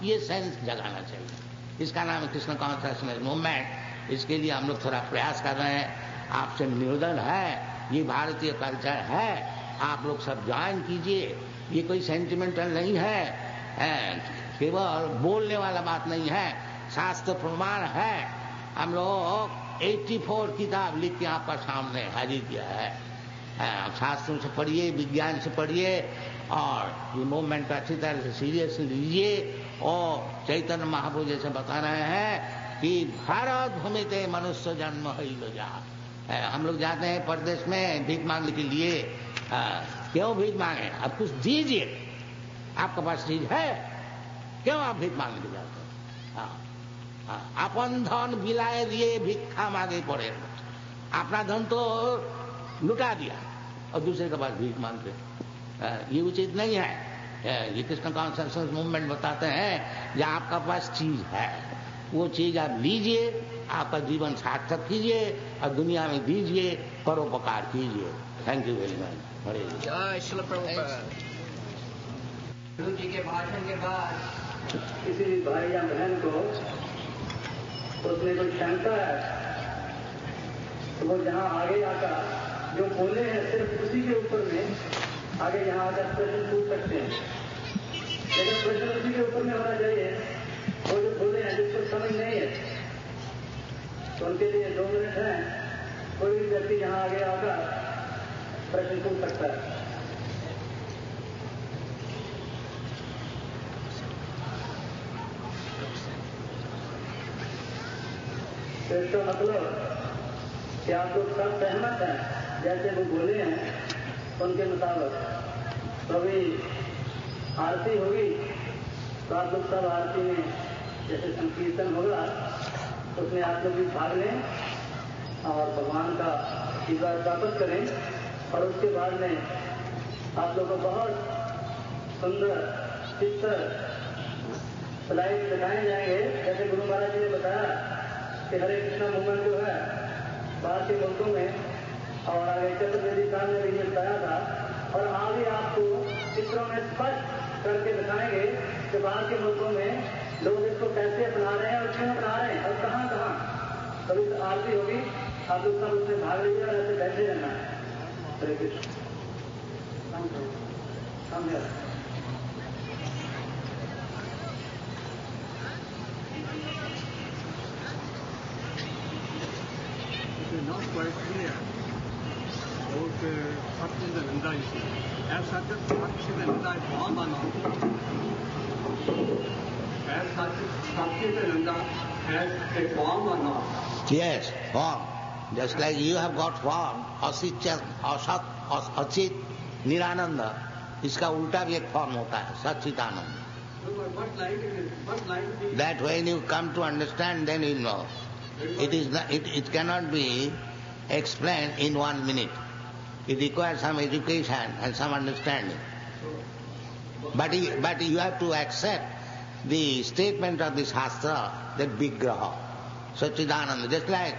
ये सेंस जगाना चाहिए। इसका नाम है कृष्ण कॉन्शियसनेस मूवमेंट। इसके लिए हम लोग थोड़ा प्रयास कर रहे हैं। आपसे निवेदन है, ये भारतीय कल्चर है, आप लोग सब ज्वाइन कीजिए। ये कोई सेंटिमेंटल नहीं है, केवल बोलने वाला बात नहीं है, शास्त्र प्रमाण है। हम लोग 84 किताब लिख के आपका सामने हाजिर किया है। शास्त्रों से पढ़िए, विज्ञान से पढ़िए और ये मूवमेंट को अच्छी तरह से सीरियसली लीजिए। और चैतन्य महाप्रभु जैसे बता रहे हैं कि भारत भूमिते मनुष्य जन्म ही लो जा। हम लोग जाते हैं परदेश में भीख मांगने के लिए, क्यों भीख मांगे? आप कुछ दीजिए, आपके पास चीज है, क्यों आप भीख मांगने जाते हो? अपन धन बिलाए दिए भिक्षा मांगे पड़े, अपना धन तो लुटा दिया और दूसरे के पास भीख मांगते, ये उचित नहीं है। ये कृष्ण कॉन्शसनेस मूवमेंट बताते हैं जहां आपका पास चीज है वो चीज आप लीजिए, आपका जीवन सार्थक कीजिए और दुनिया में दीजिए, परोपकार कीजिए। Thank you very much. हरे जय श्रील प्रभुपाद। गुरु जी के भाषण के बाद किसी भाई या बहन को उसमें कोई शंका है तो वो जहाँ आगे आकर जो बोले हैं सिर्फ उसी के ऊपर में आगे यहाँ आकर प्रश्न पूछ सकते हैं। लेकिन प्रश्न उसी के ऊपर में होना चाहिए, वो जो बोले हैं जिसको समझ नहीं है तो उनके लिए 2 मिनट हैं, कोई भी व्यक्ति यहाँ आगे आकर प्रश्न पूछ सकता है। तो इसका मतलब कि आप लोग सब सहमत हैं, जैसे वो बोले हैं उनके मुताबिक। तो अभी आरती होगी तो आप लोग सब आरती में जैसे संकीर्तन होगा उसमें आप लोग भी भाग लें और भगवान का आशीर्वाद प्राप्त करें। और उसके बाद में आप लोग को बहुत सुंदर चित्र स्लाइड दिखाए जाएंगे। जैसे गुरु महाराज जी ने बताया कि हरे कृष्णा मूवमेंट जो है बाहर के मुल्कों में और आगे चतुर्वेदी साहब ने भी बताया था, और आगे आपको चित्रों में स्पष्ट करके दिखाएंगे कि बाहर के मुल्कों में लोग इसको कैसे अपना रहे हैं और क्यों अपना रहे हैं और कहाँ कहाँ। कभी आरती होगी, आप लोग सब उसमें भाग लीजिए और ऐसे बैठे रहना है। हरे Krishna. Not quite clear about Satchidananda issue. As such, Satchidananda is form or not? As such, Satchidananda has a form or not? Yes, form. Just like you have got form, Achit, Nirananda, इसका उल्टा भी एक form होता है, सच्चिदानंद. What light it is? What light it is? That when you come to understand, then you know. It cannot be explained in 1 minute. It requires some education and some understanding. But you have to accept the statement of the Shastra that Vigraha, Satchidananda. Just like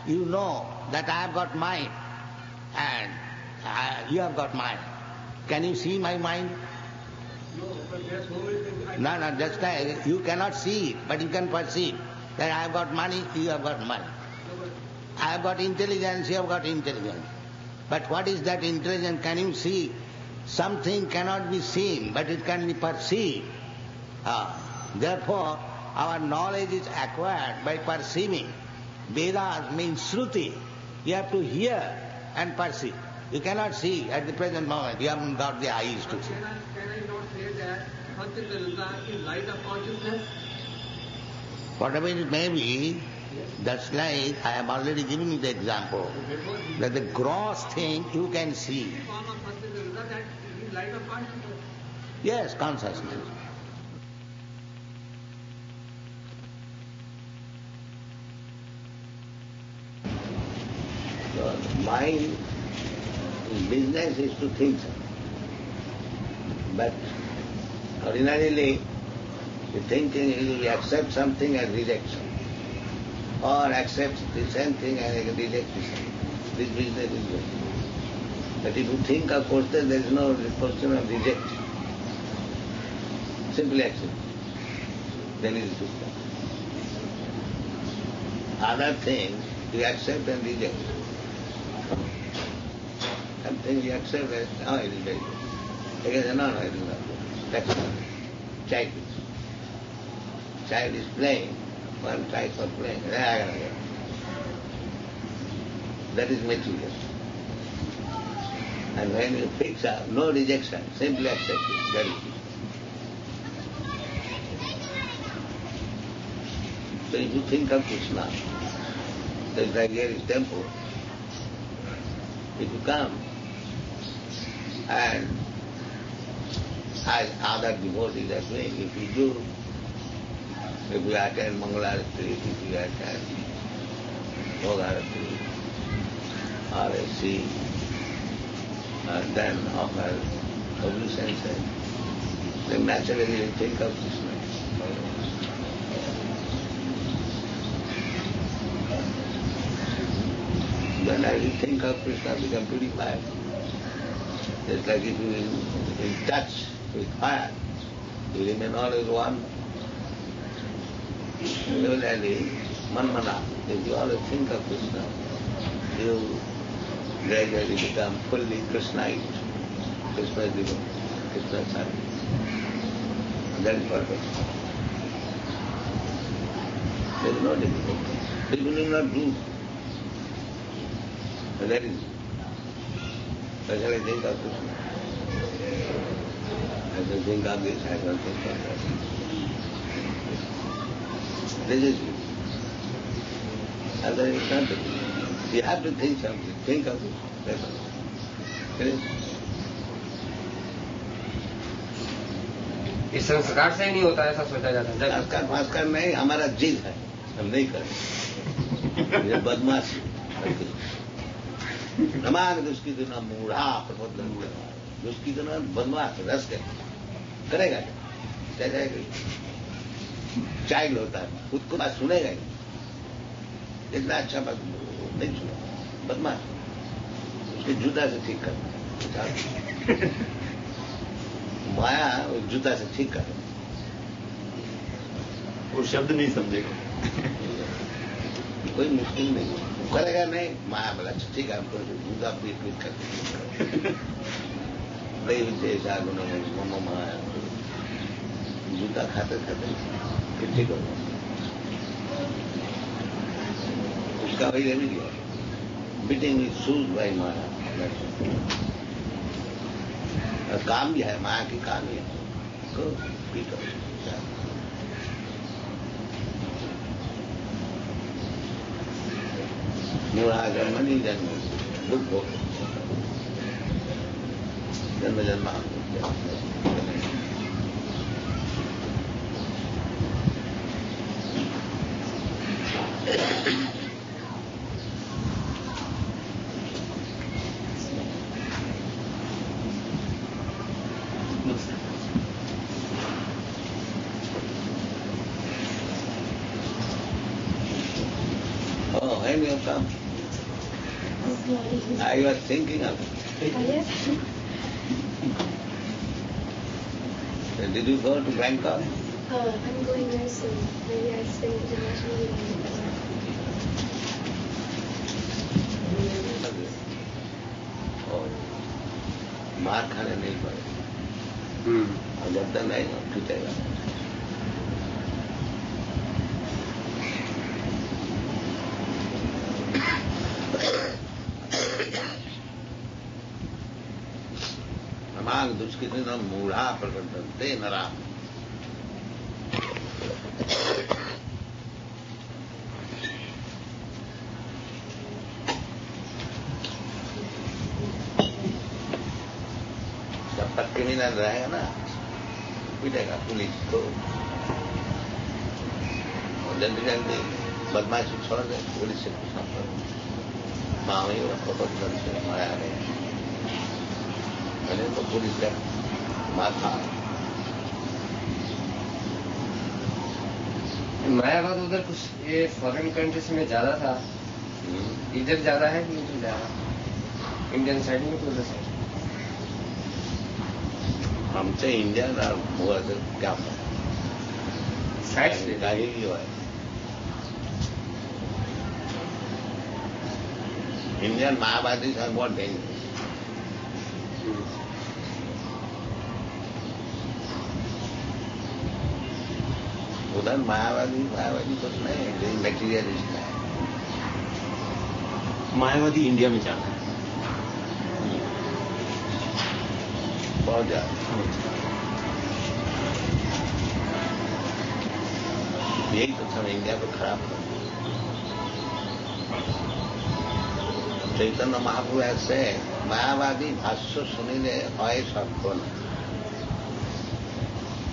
you know that I have got mind and you have got mind. Can you see my mind? No, but there's no way. No, just like you cannot see it, but you can perceive that I have got money, you have got money. I have got intelligence, you have got intelligence. But what is that intelligence? Can you see? Something cannot be seen, but it can be perceived. Therefore, our knowledge is acquired by perceiving. Vedas means Shruti. You have to hear and perceive. You cannot see at the present moment. You haven't got the eyes to see. Can I not say that Satchidananda is light of consciousness? Whatever it may be, that's like I have already given you the example that the gross thing you can see. Form of Satchidananda, that is light of consciousness. Yes, consciousness. The mind business is to think. But ordinarily, the thinking is to accept something and reject something. Or accept the same thing and reject the same. This business is good. But if you think, of course, then there is no question of rejecting. Simply accept. Then it is Dukkha. Other things you accept and reject. Some things you accept and, oh, it is very good. Again, no, it is not good. That's not it. Childish. Child is playing. One type of playing. That is material. And when you fix up, no rejection, simply accept it. That is it. So if you think of Krishna, that is like here is temple. If you come And as other devotees are doing, if we do, if we attend Mangalarati, if we attend Bhogarati, or see, and then offer obeisances, then naturally we think of Krishna. Then as you think of Krishna, become purified. Just like if you are in touch with fire, you remain always one. Similarly, manmana, if you always think of Krishna, you gradually become fully Krishnite. Krishna is the Krishna service. That is perfect. There is no difficulty. People will not do. But that is, how shall I think of Krishna? I shall think of this, I shall think of that. This is it. Otherwise it's not the thing. You have to think something, think of it. That's all. Finish? इस संस्कार से ही नहीं होता ऐसा सोचा जाता है। संस्कार फास्कार नहीं, हमारा जिद है, हम नहीं करें। ये बदमाशी नमान दुष्की दिन मूढ़ा प्रबोधन दुष्की दिन बदमाश रस के करेगा क्या जाएगा? चाइल्ड होता है, खुद को बात सुनेगा ही, इतना अच्छा बात नहीं सुना, बदमाश उसके जूता से ठीक कर, माया उस जूता से ठीक कर, वो शब्द नहीं समझेगा, कोई मुश्किल नहीं, करेगा नहीं, माया बोला ठीक है, हमको जूता पीट कर नहीं विशेष आगुन मम माया जूता खाते खाते फिर ठीक हो उसका वही रह गया बीटिंग विथ शूज बाई माया। काम भी है, माया की काम ही है, उसको पीटो। मूढ़ा जन्म नहीं जन्म दुख हो जन्म जन्म Oh, when you come? I was thinking of it. Yes. Did you go to Bangkok? I'm going very soon. Maybe I spend international और मार खाने नहीं पड़े और जब तक नहीं टूटेगा। नमांग दुष्कृत मूढ़ा प्रवर्तन्ते नरा। जब तक क्रिमिनल रहेगा ना पीटेगा पुलिस को और जल्दी जल्दी बदमाशी छोड़ दे, पुलिस से पूछना पड़ेगा माँ वही पकड़ से माया रहे मैंने तो पुलिस का माथा मायावाद उधर कुछ ये फॉरेन कंट्रीज में ज्यादा था, इधर ज्यादा है कि उधर ज्यादा? इंडियन साइड में तो उधर साइड हमसे इंडियन और हुआ तो क्या साइड से का ही है। इंडियन मायावादी आर बहुत डेंजरस। उधर मायावादी कुछ नहीं, मटेरियलिस्ट है। मायावादी इंडिया में ज्यादा है, बहुत ज्यादा। यही तो सब इंडिया को खराब कर। चैतन्य महाप्रभु ऐसे मायावादी भाष्य सुनिले হয় সর্বনাশ।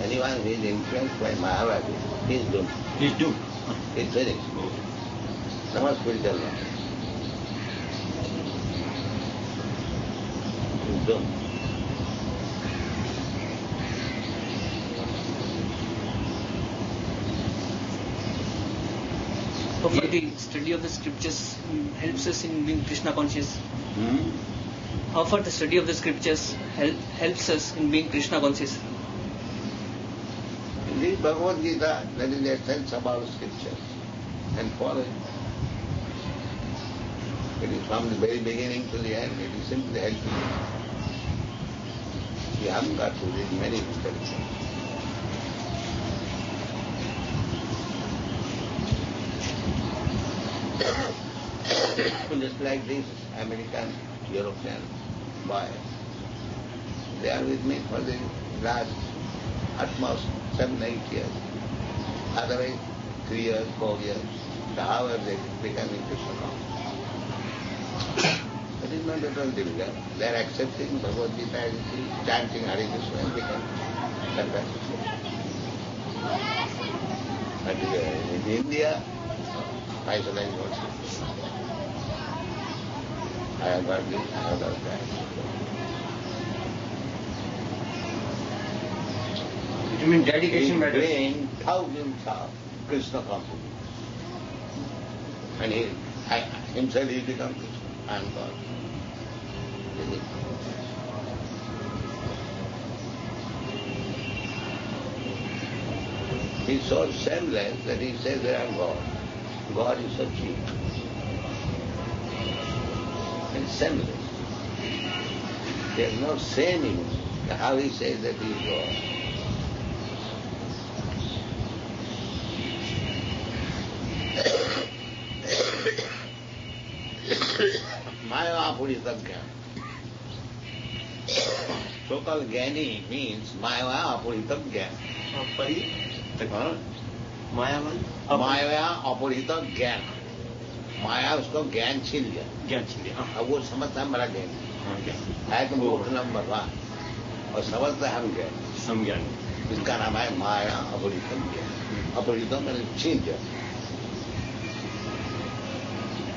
Anyone who is influenced by Mayavadi, he is doomed. He's doomed. It's finished. No more spiritual life. He's doomed. For the study of the scriptures helps us in being Krishna conscious. How far the study of the scriptures helps us in being Krishna conscious? Read Bhagavad Gita, that is the essence of our scriptures, and follow it. It is from the very beginning to the end, it is simply helping you. You haven't got to read many scriptures. Just like these American, European boys, they are with me for the last at most 7-8 years. Otherwise 3 years, 4 years. So how are they becoming Krishna conscious? It is not at all difficult. They are accepting Bhagavad Gita as it is, chanting Hare Krishna and becoming converted. But in India, I shall I not say. I have got this, I have got that. You mean dedication He matters? trained thousands of Krishna consciousness. And himself he becomes Krishna. I am God. He is so shameless that he says that I am God. God is so cheap. And shameless. There is no shame in him. How he says that he is God. Maya Apurita Jnana. So-called Jnani means Maya Apurita Jnana. माया अपहृत ज्ञान, माया उसको ज्ञान छीन लिया, अब वो समझता है मेरा ज्ञान है तो मूर्ख नंबर भगवान और समझता है हम ज्ञान, इसका नाम है माया अपहृत ज्ञान। अपहृत मैंने छीन लिया,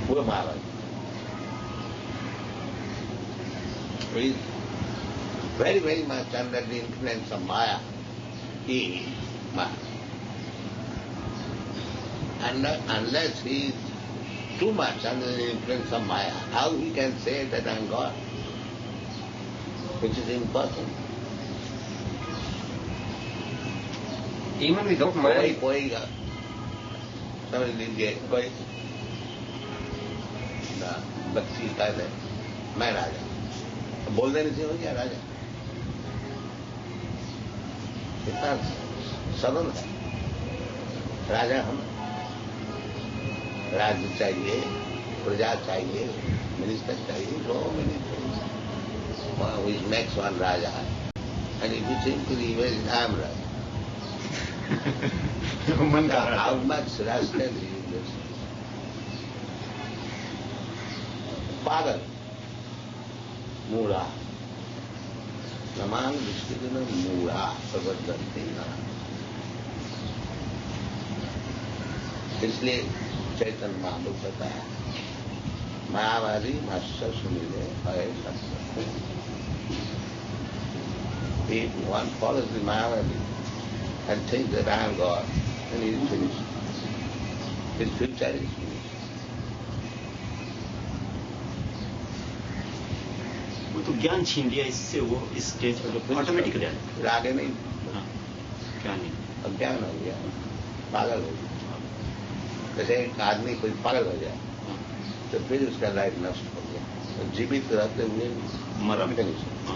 वो महाराज very, very much under the influence of Maya. He is Maya. And unless he is too much under the influence of Maya, how he can say that I am God? Which is impossible. Even without Maya. कोई समझ लीजिए कोई बच्ची कह दे मैं राजा, बोल देने से हो गया राजा। इतना सरल है। राजा हम, राज्य चाहिए, प्रजा चाहिए, मिनिस्टर चाहिए, so many things which makes one raja. And if you simply imagine I am raja, how much rascal he is. पागल, मूढ़ा, नमांग दृष्टि में मूढ़ा प्रबंधनती ना। इसलिए चैतन्य महाप्रभु बताया मायावादी भाष्य सुनिले है सत्य। If one follows the Mayavadi and thinks that I am God, then he is finished. His future is finished. वो तो ज्ञान छीन लिया, इससे वो इस स्टेज पर ऑटोमेटिक ज्ञान आगे नहीं, ज्ञान नहीं, अज्ञान हो गया, पागल हो गया। जैसे एक आदमी कोई पागल हो जाए तो फिर उसका लाइफ नष्ट हो गया, तो जीवित रहते हुए मरा भी नहीं सकता।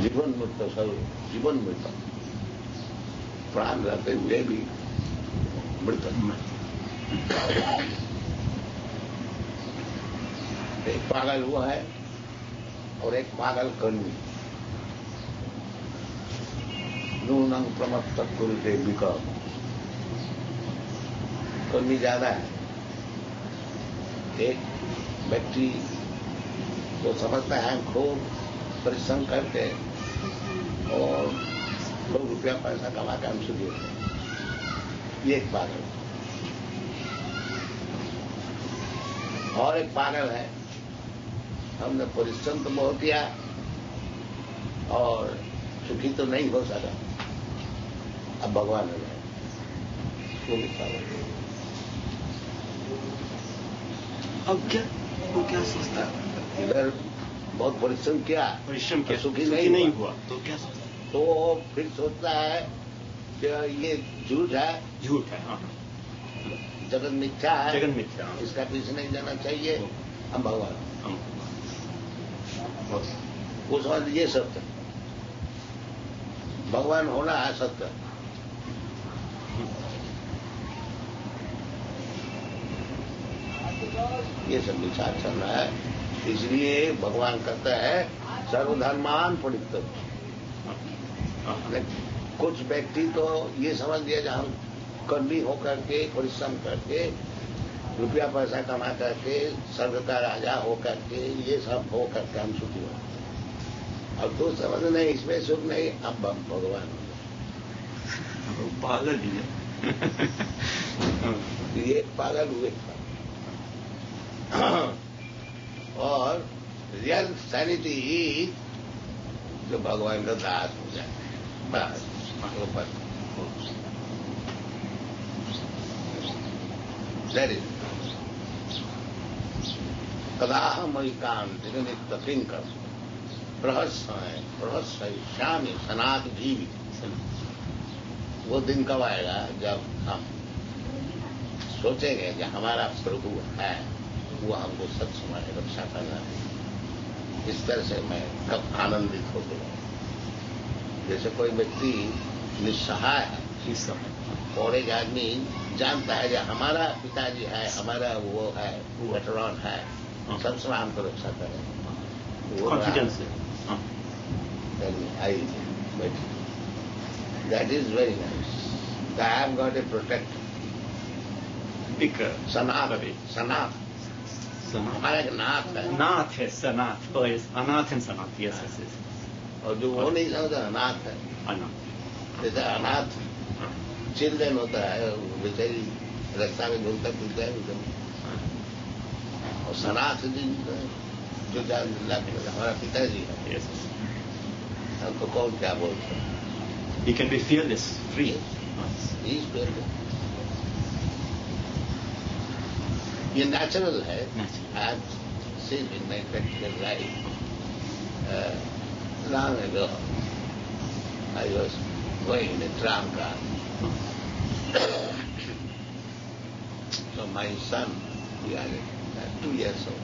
जीवन मृत्यु सब जीवन मृत्यु, प्राण रहते हुए भी मृत्यु। एक पागल हुआ है और एक पागल कर्मी। नूनं प्रमत्त कुरुते विकल्प, कमी ज्यादा है। एक व्यक्ति तो समझता है खूब परिश्रम करके और खूब रुपया पैसा कमा के हम सुखी होते हैं, ये एक पागल। और एक पागल है, हमने परिश्रम तो बहुत किया और सुखी तो नहीं हो सका, अब भगवान हो जाए, वो भी पागल। अब क्या वो क्या सोचता है? इधर बहुत परिश्रम किया सुखी नहीं हुआ तो क्या सोचता है? तो फिर सोचता है कि ये झूठ है, हाँ, जगत मिथ्या है, जगन मिथ्या, हाँ। इसका पीछे नहीं जाना चाहिए, हम भगवान। हाँ। वो समझ ये सत्य, भगवान होना है सत्य। ये सब विचार चल रहा है, इसलिए भगवान कहता है सर्वधर्मान परित्यज्य। कुछ व्यक्ति तो ये समझ लिया कि हम कर्मी होकर के परिश्रम करके रुपया पैसा कमा करके स्वर्ग का राजा होकर के ये सब हो करके हम सुखी हो। अब तो समझ नहीं, इसमें सुख नहीं, अब भगवान पागल ही है। ये पागल हुए। और रियल सैनिटी जो भगवान का दास हो जाए, बस ऊपर कदाहमयिकांत नित्य किंकर प्रहस्य श्यामी सनात जीवी। वो दिन कब आएगा जब हम सोचेंगे कि हमारा प्रभु है, वो हमको सच समय रक्षा करना है। इस तरह से मैं कब आनंदित हो गया। जैसे कोई व्यक्ति निस्सहाय है, और एक आदमी जानता है कि हमारा पिताजी है, हमारा वो है, वेटरन है, सब समय हमको रक्षा करें, कॉन्फिडेंस है। That is very nice. I have got a protector. सनाथ हमारा एक नाथ है। नाथ है, सनाथ, अनाथ एंड सनाथ, यस। और जो वो नहीं समझता अनाथ है, जैसे अनाथ चिल्ड्रन होता है, बेचारी रास्ता में घूमता फिरता है उधर। और सनाथ जो हमारा पिताजी है, हमको कौन क्या बोलता है? He can be fearless, free. He is fearless. ये नेचुरल है। I have seen in my practical life long ago I was going in a tram car. So my son, he had 2 years old.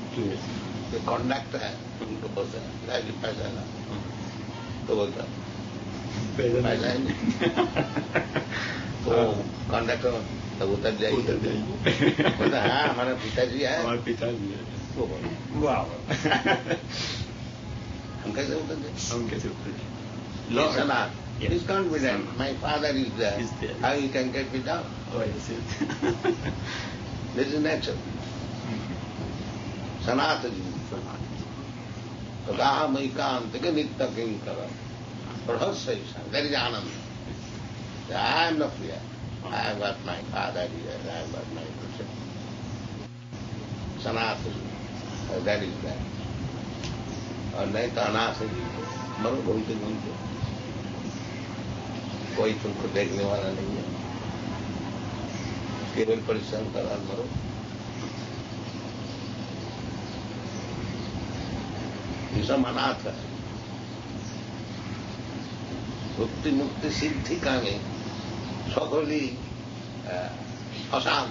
The conductor है, उनको बोलता है पैसा ला, तो बोलता पैसा है नहीं। तो कंडक्टर तब उतर जाइए, बोलता हाँ हमारा पिताजी है, हमारे पिताजी है। वो बोला वाह, हम कैसे उतर जाए? Sanath, he is confident. My father is there. How you can get me down? Oh, yes, yes. This is natural. Sanath ji. Kadahamaikantika nitta kinkara. Prahasya. There is Anand. I am not fear. I have got my father here. I have got my protector. Sanath ji. That is that. और नहीं तो अनाथ जी मरो, घूमते घूमते, कोई तुमको देखने वाला नहीं है, केवल परिश्रम करा मरो। ये सब अनाथ है। मुक्ति मुक्ति सिद्धि कामे সকলই अशांत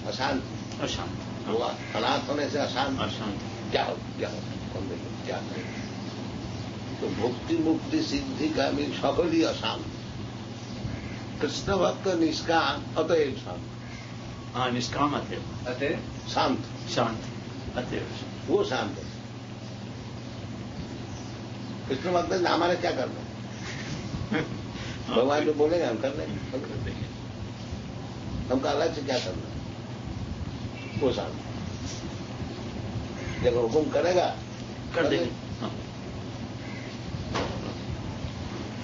अशांत अशांत। हुआ। अनाथ होने से अशांत अशांत क्या हो, क्या हो, कौन देखे क्या करे? तो मुक्ति मुक्ति सिद्धि का भी सकल ही अशांत। कृष्ण भक्त निष्काम अतएव शांत। हाँ, निष्काम अतएव शांत, शांत, अतएव वो शांत है। कृष्ण भक्त ने हमारे क्या करना? भगवान जो बोलेगा हम कर लेंगे, हम कर देंगे। हमका अलग से क्या करना है? वो सामने जब हुक्म करेगा कर देंगे। हाँ।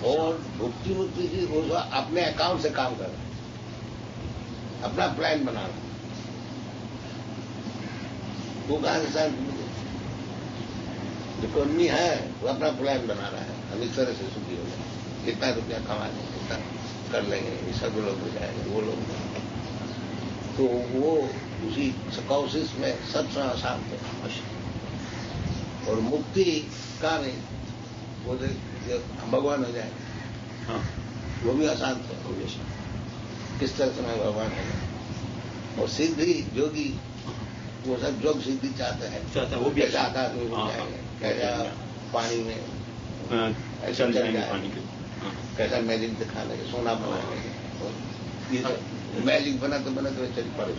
और भुक्ति मुक्ति की वो अपने अकाउंट से काम कर रहा है, अपना प्लान बना रहा है। वो कहां से शांति मिलेगी? इकोनॉमी है वो अपना प्लान बना रहा है, हम इस तरह से सुखी हो जाए, कितना रुपया कमा लेंगे, कितना कर लेंगे, ये सब लोग हो जाएंगे, वो लोग तो वो उसी कोशिश में सबसे आसान है। और मुक्ति का नहीं, वो भगवान हो जाए, हाँ, वो भी आसान है। हो गया शायद। किस तरह से मैं भगवान हो जाए। और सिद्धि जोगी वो सब जोग सिद्धि चाहते हैं, वो भी कैसा आकाश में हाँ, जाएंगे, कैसा पानी में चल जाएंगे पानी के। हाँ। कैसा मैजिक दिखा लेंगे, सोना बना लेंगे, और ये सब मैजिक बना तो चल पड़े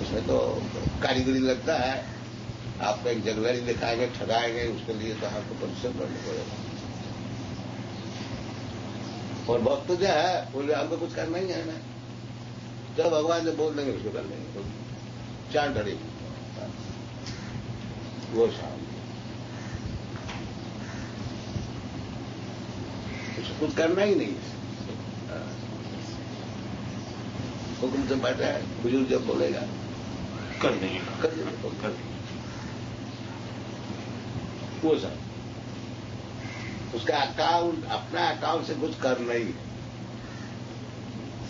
उसमें तो कारीगरी लगता है। आपको एक जगलरी दिखाएंगे, ठगाएंगे, उसके लिए तो आपको परिश्रम करना पड़ेगा। और भक्त जो है बोले हमको कुछ करना ही है ना, जब भगवान जो बोल देंगे उसको कर लेंगे, तो चार डरेगी वो शाम उसको कुछ करना ही नहीं है। हुक्म से बैठा है, बुजुर्ग जब बोलेगा कर देंगे, कर देंगे, कर देंगे। वो सब उसका अकाउंट, अपना अकाउंट से कुछ करना ही है।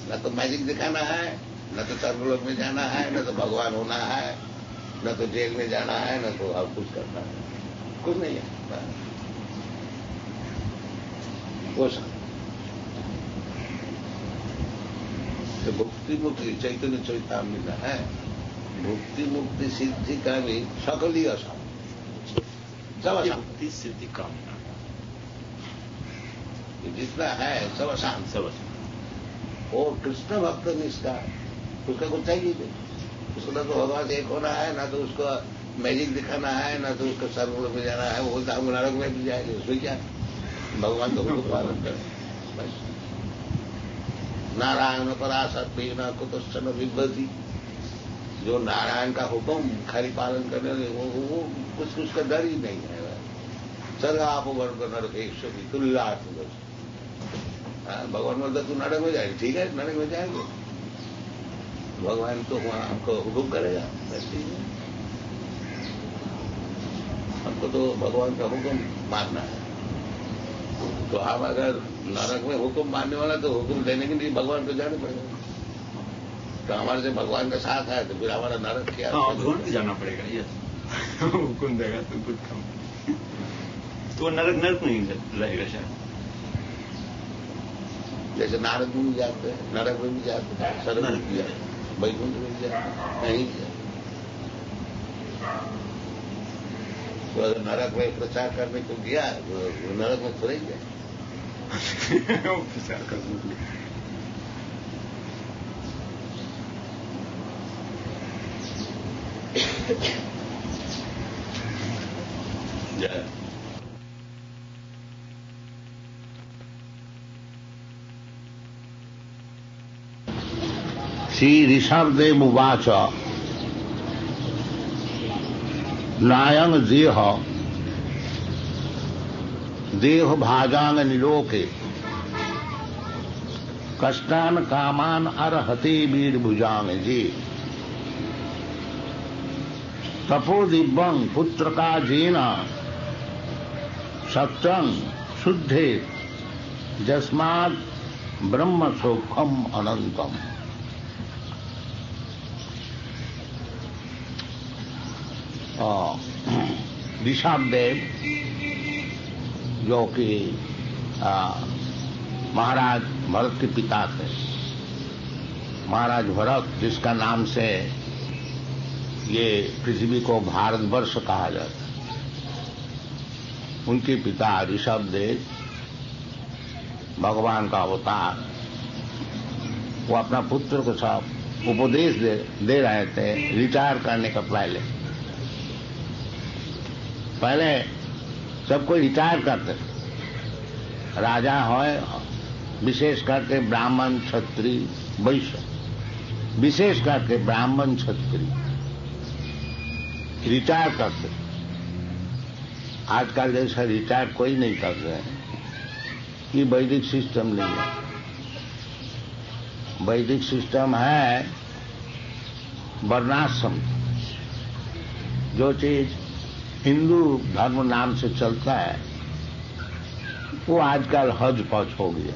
न तो मैजिक दिखाना है, न तो स्वर्गलोक में जाना है, न तो भगवान होना है, न तो जेल में जाना है, न तो और कुछ करना है, कुछ नहीं है। वो सब तो भुक्ति मुक्ति चैतन्य चैतामृत है। भुक्ति मुक्ति सिद्धि का भी सकल ही आसान, सब आसान, मुक्ति सिद्धि कामना जितना है सब आसान। सब अच्छा। और कृष्ण भक्त निष्ठा उसका कुछ चाहिए नहीं, उसको ना तो भगवान एक होना है, ना तो उसको मैजिक दिखाना है, ना तो उसको सर्वलोक में जाना है। वो बोलता हम नरक में भी जाएंगे, उसमें क्या भगवान तो उसको पालन करें बस। नारायण पराशक्ति न कुतश्चन विभ्रति, जो नारायण का हुक्म खाली पालन करने वो कुछ उसका डर ही नहीं है। सर्व आप वर्ग नरकेश्वर तुल्लाट, भगवान बोलता तू नरक में जाएगी, ठीक है नरक में जाएंगे, भगवान तो वहां हमको हुक्म करेगा बस, ठीक है। हमको तो भगवान का हुक्म मानना है। तो हम अगर नरक में हुक्म मानने वाला तो हुक्म देने के लिए भगवान को जाना पड़ेगा। तो हमारे से भगवान का साथ है तो फिर हमारा नरक क्या? हाँ, भगवान को जाना पड़ेगा ये हुक्म देगा तो कुछ काम तो नरक नहीं रहेगा शायद। जैसे नारद में भी जाते हैं, नरक में भी जाते हैं, स्वर्ग में भी जाते हैं, वैकुंठ में भी जाते हैं, कहीं भी जाते। तो अगर नरक में प्रचार करने को गया तो नरक में थोड़ा ही गया। प्रचार करने के लिए जय श्री ऋषभदेव उवाच नायं देह देह भाजांग निलोके कष्टान कामान अर्हति वीर भुजांग जी तपो दिव्यं पुत्र का जीना सत्यं शुद्धे जस्मात् ब्रह्म सुखम अनंतम। ऋषभदेव जो कि महाराज भरत के पिता थे, महाराज भरत जिसका नाम से ये पृथ्वी को भारतवर्ष कहा जाता है, उनके पिता ऋषभदेव भगवान का अवतार, वो अपना पुत्र को सब उपदेश दे रहे थे रिटायर करने का पहले सबको रिटायर करते, राजा हो, विशेष करके ब्राह्मण क्षत्रिय वैश्य, विशेष करके ब्राह्मण क्षत्रिय रिटायर करते। आजकल जैसा रिटायर कोई नहीं कर रहे हैं। ये वैदिक सिस्टम नहीं है। वैदिक सिस्टम है वर्णाश्रम। जो चीज हिंदू धर्म नाम से चलता है वो आजकल हज पच हो गया।